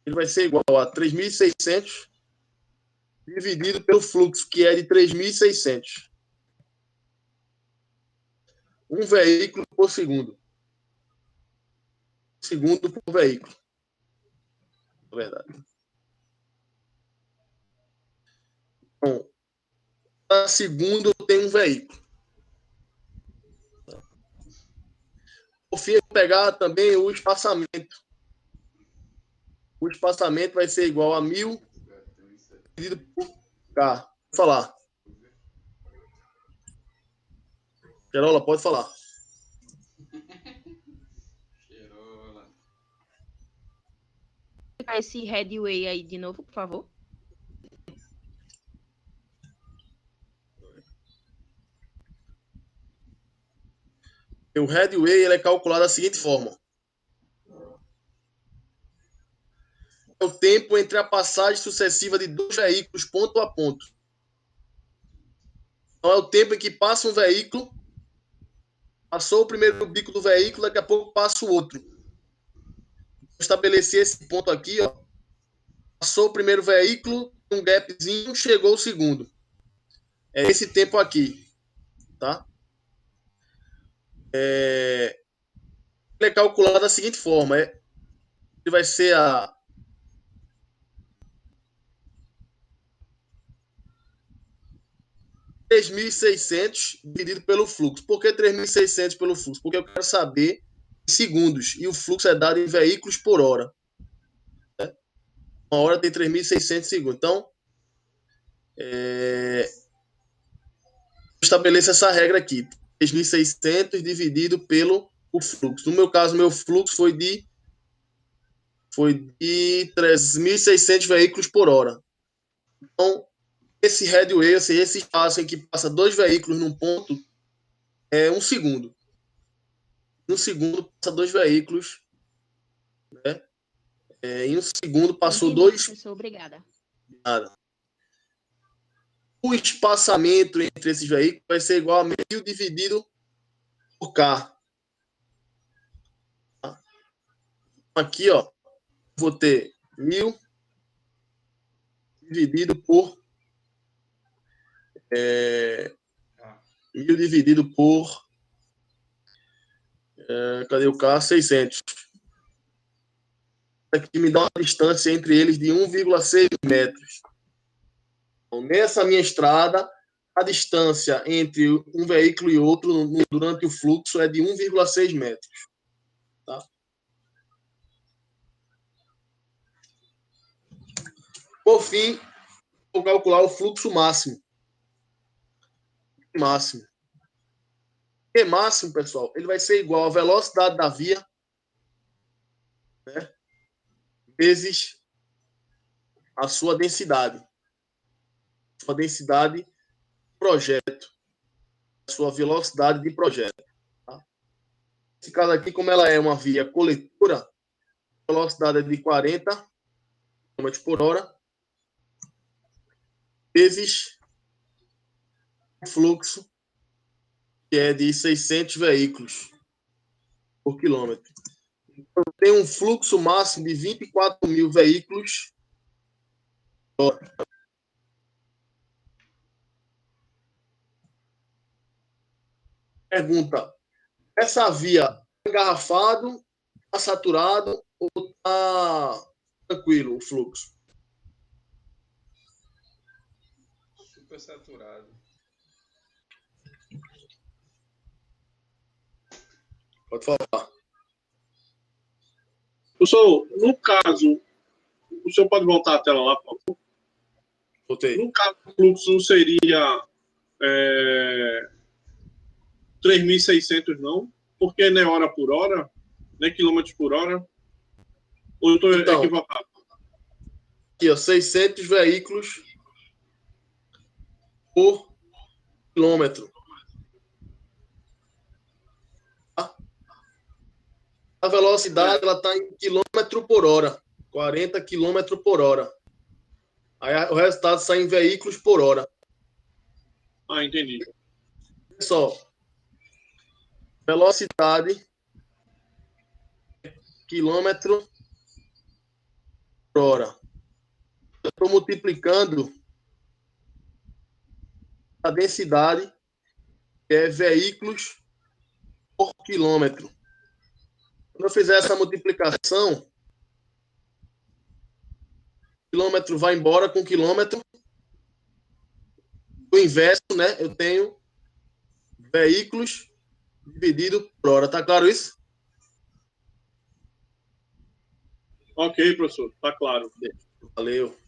ele vai ser igual a 3.600 dividido pelo fluxo, que é de 3.600. Um veículo por segundo. Segundo por veículo. Na verdade. Então, cada segundo tem um veículo. Por fim, eu vou pegar também o espaçamento. O espaçamento vai ser igual a 1.000 dividido por K. Vou falar. Gerola, pode falar. Cheirola. Esse headway aí de novo, por favor. O headway ele é calculado da seguinte forma. É o tempo entre a passagem sucessiva de dois veículos ponto a ponto. Então, é o tempo em que passa um veículo, passou o primeiro bico do veículo, daqui a pouco passa o outro. Vou estabelecer esse ponto aqui, ó. Passou o primeiro veículo, um gapzinho, chegou o segundo. É esse tempo aqui, tá? Ele é calculado da seguinte forma. Ele vai ser a 3.600 dividido pelo fluxo. Por que 3.600 pelo fluxo? Porque eu quero saber em segundos. E o fluxo é dado em veículos por hora. Né? Uma hora tem 3.600 segundos. Então, estabeleço essa regra aqui. 3.600 dividido pelo o fluxo. No meu caso, meu fluxo foi de 3.600 veículos por hora. Então, esse headway, esse espaço em que passa dois veículos num ponto, é um segundo. No segundo, passa dois veículos. Né? Em um segundo, passou Entendi, dois. professor, obrigada. Nada. O espaçamento entre esses veículos vai ser igual a 1.000 dividido por K. Aqui, ó, vou ter 1.000 dividido por 1.000 dividido por cadê o K? 600. Aqui me dá uma distância entre eles de 1,6 metros. Então, nessa minha estrada, a distância entre um veículo e outro durante o fluxo é de 1,6 metros. Tá? Por fim, vou calcular o fluxo máximo. Máximo. O máximo, pessoal, ele vai ser igual à velocidade da via, né, vezes a sua densidade. Sua densidade de projeto. A sua velocidade de projeto. Tá? Nesse caso aqui, como ela é uma via coletora, a velocidade é de 40 km por hora, vezes o fluxo, que é de 600 veículos por quilômetro. Então, tem um fluxo máximo de 24.000 veículos por hora. Pergunta: essa via está engarrafado, está saturado ou está tranquilo o fluxo? Super saturado. Pode falar. Professor, no caso, o senhor pode voltar a tela lá, por favor? Voltei. No caso, o fluxo seria 3.600, não? Porque não é hora por hora, não é quilômetros por hora? Ou eu estou Então, equivocado? aqui, ó, 600 veículos por quilômetro. Tá? A velocidade ela está em quilômetro por hora. 40 km por hora. Aí o resultado sai em veículos por hora. Ah, entendi. Pessoal, velocidade quilômetro por hora. Eu estou multiplicando a densidade, que é veículos por quilômetro. Quando eu fizer essa multiplicação, quilômetro vai embora com quilômetro. O inverso, né? Eu tenho veículos dividido por hora. Tá claro isso? Ok, professor, está claro. Valeu.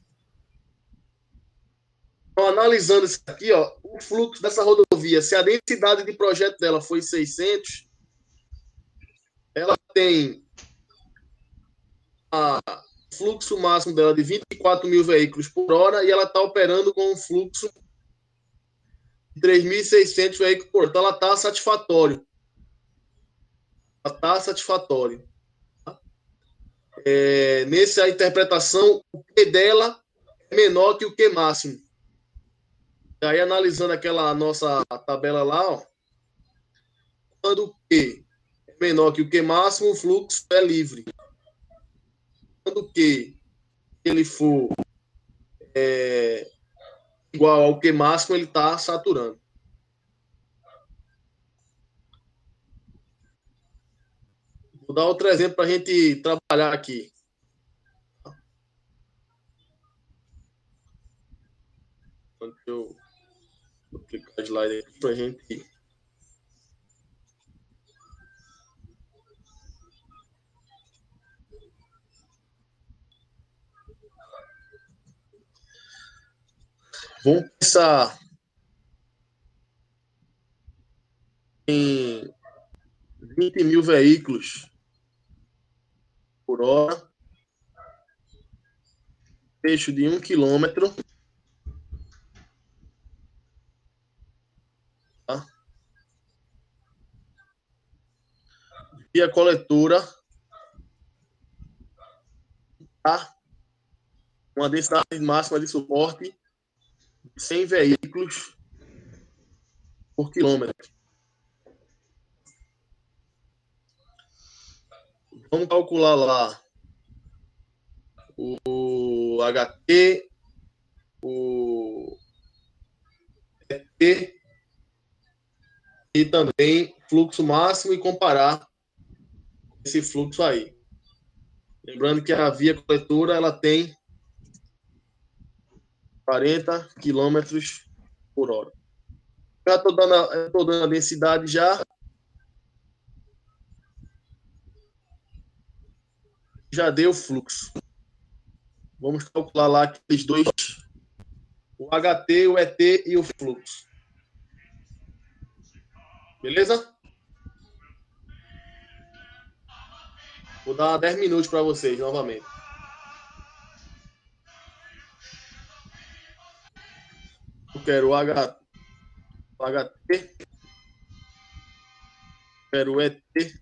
Então, analisando isso aqui, ó, o fluxo dessa rodovia, se a densidade de projeto dela foi 600, ela tem o fluxo máximo dela de 24.000 veículos por hora e ela está operando com um fluxo de 3.600 veículos por hora. Então, ela está satisfatório. Ela está satisfatório. Nessa interpretação, o Q dela é menor que o Q máximo. E aí, analisando aquela nossa tabela lá, ó, quando o Q é menor que o Q máximo, o fluxo é livre. Quando o Q ele for igual ao Q máximo, ele está saturando. Vou dar outro exemplo para a gente trabalhar aqui. Deixa eu clicar o slide aqui para a gente. Vamos pensar em 20.000 veículos por hora, trecho de 1 quilômetro, tá? Via coletora, tá? Uma densidade máxima de suporte de 100 veículos por quilômetro. Vamos calcular lá o HT ET e também fluxo máximo e comparar esse fluxo aí. Lembrando que a via coletora ela tem 40 quilômetros por hora. Já estou dando a densidade já. Já deu o fluxo. Vamos calcular lá aqueles dois, o HT, o ET e o fluxo. Beleza? Vou dar 10 minutos para vocês novamente. Eu quero o HT, quero o ET e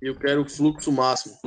eu quero o fluxo máximo.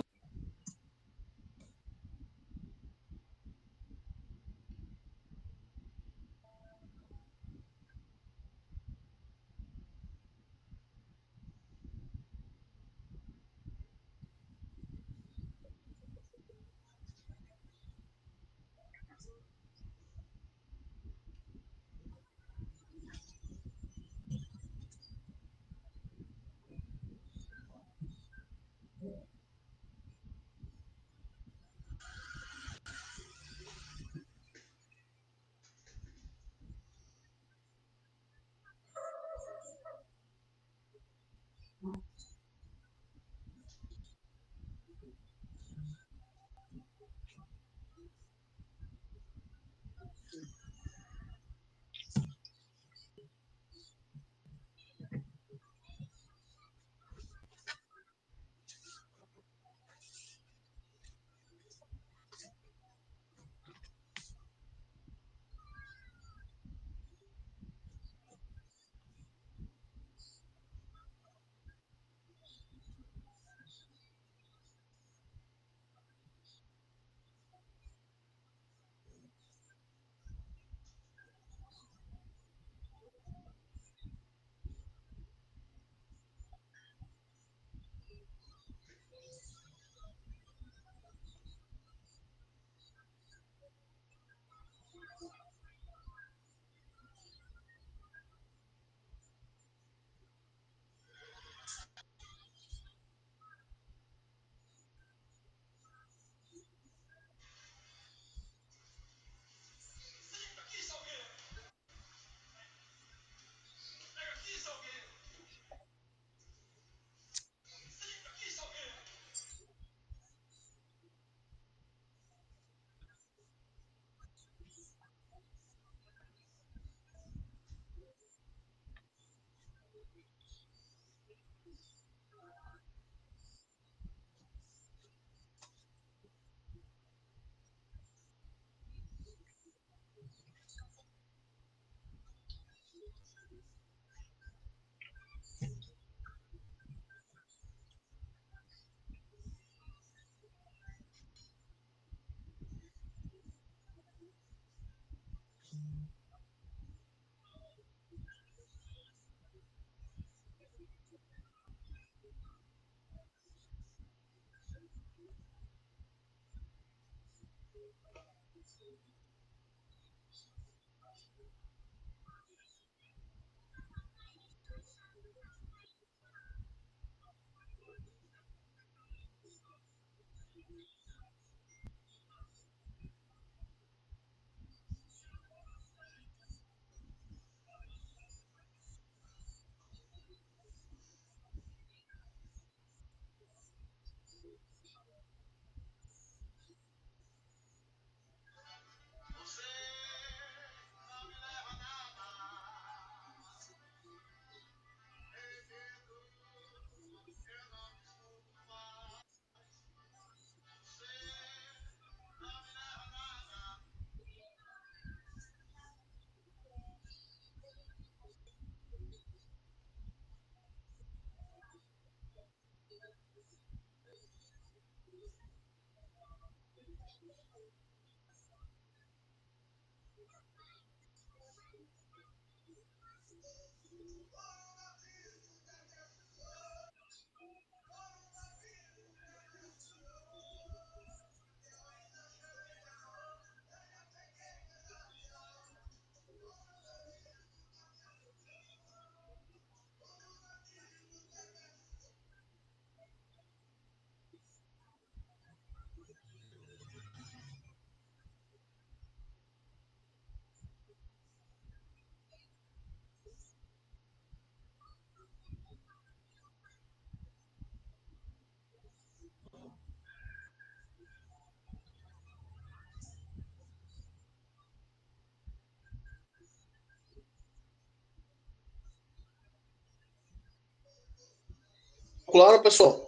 Claro, pessoal.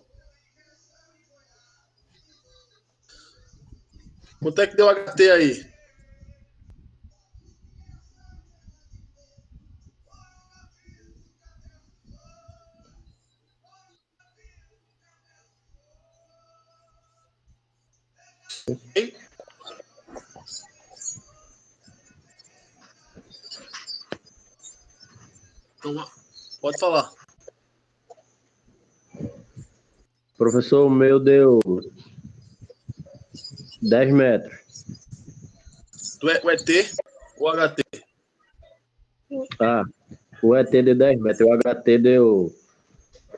Quanto é que deu HT aí? Hein? Então, pode falar. Professor, o meu deu 10 metros. O ET ou HT? Ah, o ET deu 10 metros, o HT deu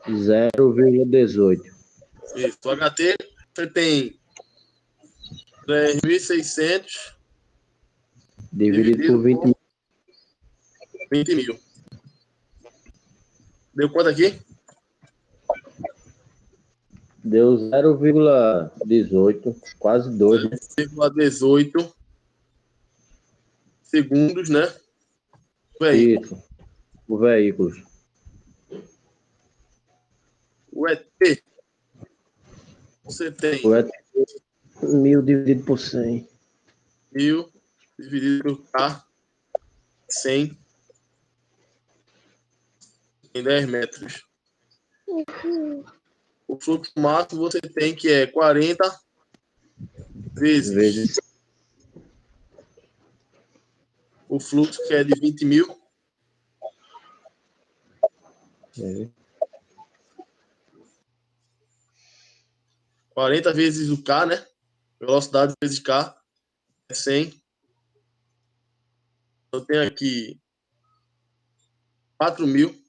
0,18. Isso. O HT, você tem 3.600 Dividido por dividido 20 por 20 mil. Deu quanto aqui? deu 0,18, quase 2, né? 0,18 segundos, né? Veículo. Isso, o veículo. O ET, você tem O ET 1000 dividido por 100. 1.000 dividido por K, 100 em 10 metros. O fluxo máximo você tem que é 40 vezes Vezes. o fluxo que é de 20 mil. É. 40 vezes o K, né? Velocidade vezes K é 100. Eu tenho aqui 4 mil.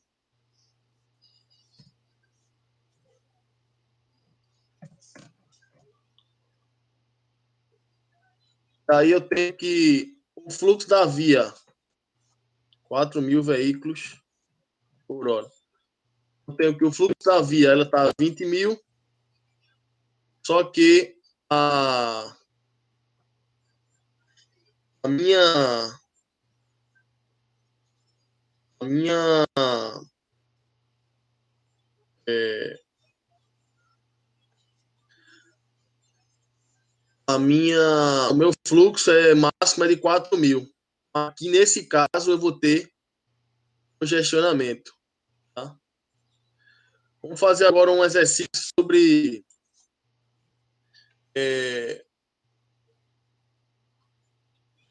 Aí eu tenho que o fluxo da via, 4 mil veículos por hora. Eu tenho que o fluxo da via, ela está 20 mil, só que a minha a minha é, o meu fluxo é máximo é de 4 mil. Aqui nesse caso eu vou ter congestionamento, tá? Vamos fazer agora um exercício sobre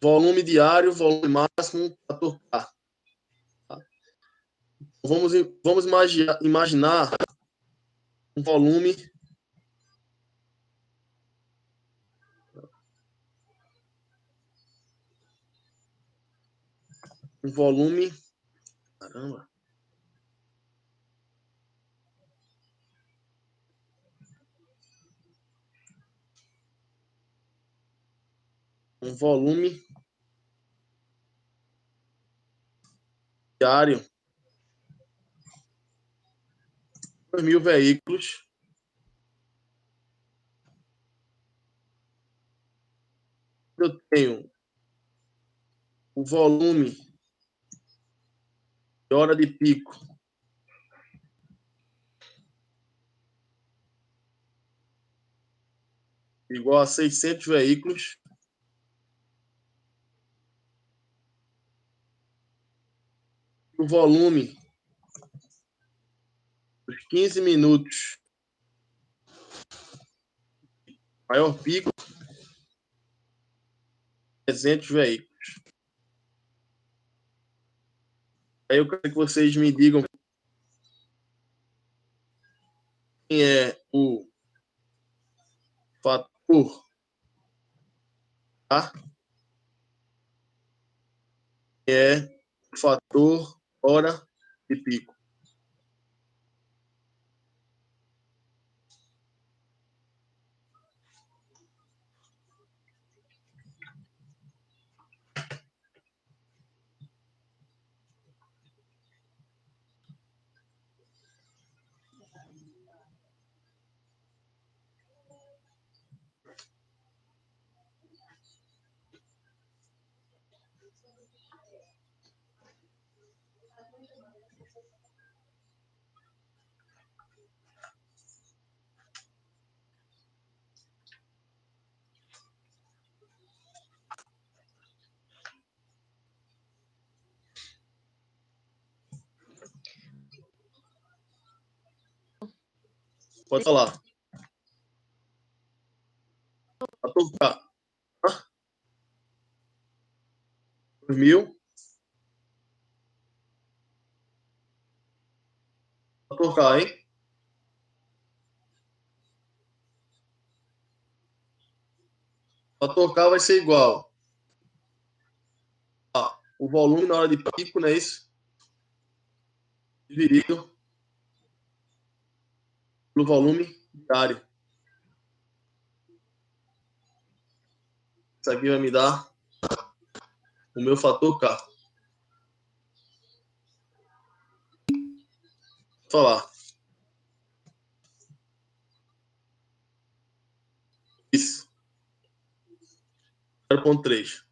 volume diário, volume máximo para tocar. Tá? Vamos imaginar um volume caramba, um volume diário, 2.000 veículos. Eu tenho o volume de hora de pico igual a 600 veículos. O volume dos 15 minutos maior pico, 300 veículos. Aí eu quero que vocês me digam quem é o fator A, que é o fator hora de pico. Pode falar. Fator K. 2.000. Fator K, hein? Fator K vai ser igual a o volume na hora de pico, não é isso? Dividido pelo volume diário. Isso aqui vai me dar o meu fator K. Vou falar. Isso. 0,3.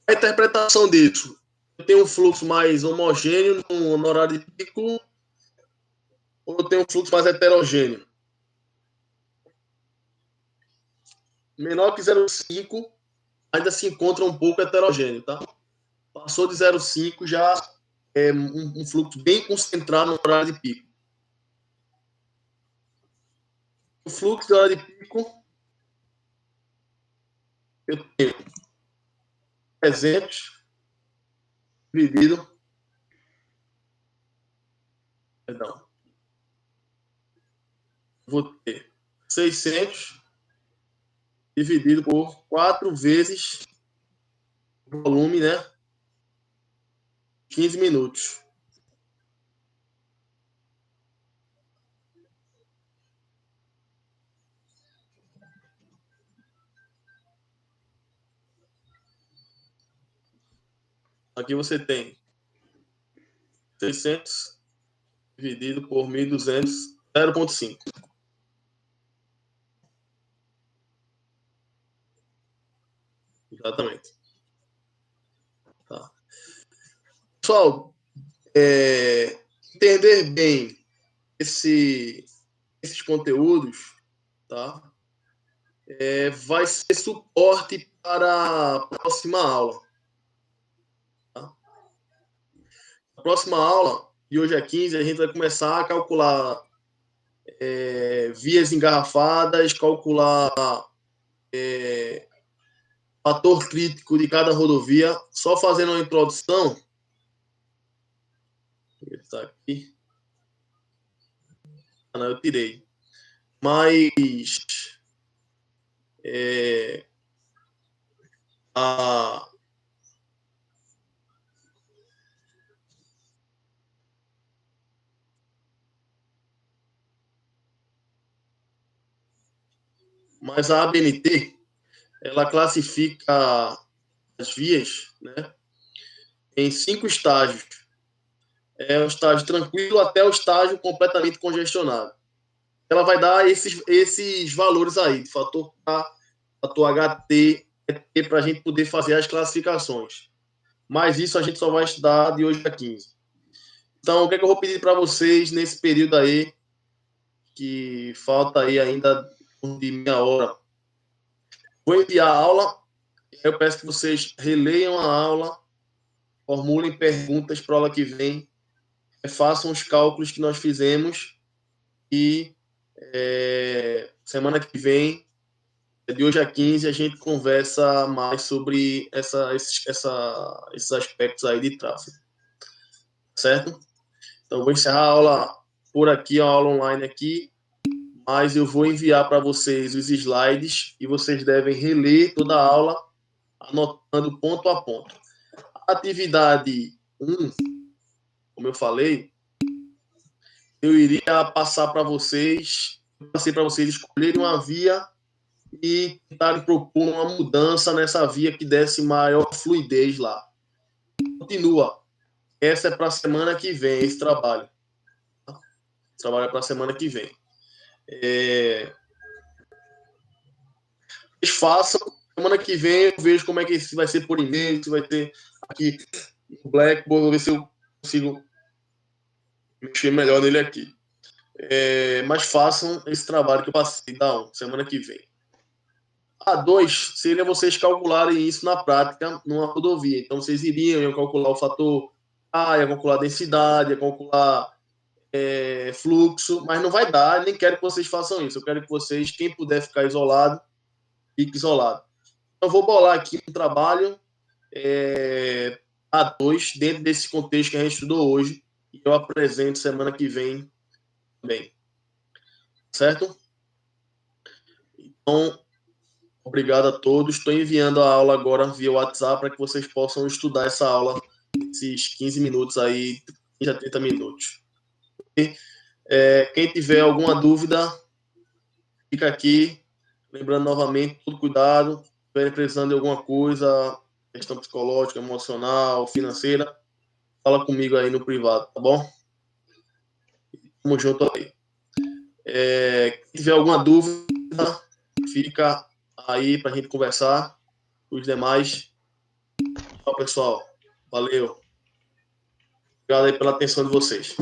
A interpretação disso. Eu tenho um fluxo mais homogêneo no horário de pico ou eu tenho um fluxo mais heterogêneo? Menor que 0,5 ainda se encontra um pouco heterogêneo, tá? Passou de 0,5 já é um fluxo bem concentrado no horário de pico. O fluxo de hora de pico eu tenho 300 dividido. Perdão. Vou ter 600 dividido por 4 vezes o volume, né? 15 minutos. Aqui você tem 600 dividido por 1.200, 0,5. Exatamente. Tá. Pessoal, entender bem esses conteúdos, tá? Vai ser suporte para a próxima aula. Tá? A próxima aula, de hoje a 15, a gente vai começar a calcular vias engarrafadas, calcular fator crítico de cada rodovia. Só fazendo uma introdução. Ele está aqui. Ah, não, eu tirei. Mas mas a ABNT, ela classifica as vias, né, em 5 estágios. É um estágio tranquilo até o estágio completamente congestionado. Ela vai dar esses valores aí, de fator K, fator HT, para a gente poder fazer as classificações. Mas isso a gente só vai estudar de hoje a 15. Então, o que é que eu vou pedir para vocês nesse período aí, que falta aí ainda de meia hora? Vou enviar a aula, eu peço que vocês releiam a aula, formulem perguntas para a aula que vem, façam os cálculos que nós fizemos e semana que vem, de hoje a 15, a gente conversa mais sobre esses aspectos aí de tráfego. Certo? Então, vou encerrar a aula por aqui, a aula online aqui, mas eu vou enviar para vocês os slides e vocês devem reler toda a aula, anotando ponto a ponto. A atividade 1, como eu falei, eu iria passar para vocês, escolherem uma via e tentarem propor uma mudança nessa via que desse maior fluidez lá. Continua. Essa é para a semana que vem, esse trabalho. Esse trabalho é para a semana que vem. Vocês façam. Semana que vem eu vejo como é que vai ser por e-mail, se vai ter aqui no Blackboard, vou ver se eu consigo mexer melhor nele aqui. Mas façam esse trabalho que eu passei da semana que vem. A 2 seria vocês calcularem isso na prática numa rodovia. Então, vocês iam calcular o fator A, ia calcular a densidade, ia calcular fluxo, mas não vai dar, nem quero que vocês façam isso. Eu quero que vocês, quem puder ficar isolado, fique isolado. Eu vou bolar aqui um trabalho A2, dentro desse contexto que a gente estudou hoje, e eu apresento semana que vem também. Certo? Então, obrigado a todos. Estou enviando a aula agora via WhatsApp para que vocês possam estudar essa aula, esses 15 minutos aí, 15 a 30 minutos. Quem tiver alguma dúvida, fica aqui. Lembrando novamente, tudo cuidado. Se estiverem precisando de alguma coisa, questão psicológica, emocional, financeira, fala comigo aí no privado, tá bom? Tamo junto aí. Quem tiver alguma dúvida, fica aí para a gente conversar. Os demais, tchau, pessoal. Valeu. Obrigado aí pela atenção de vocês.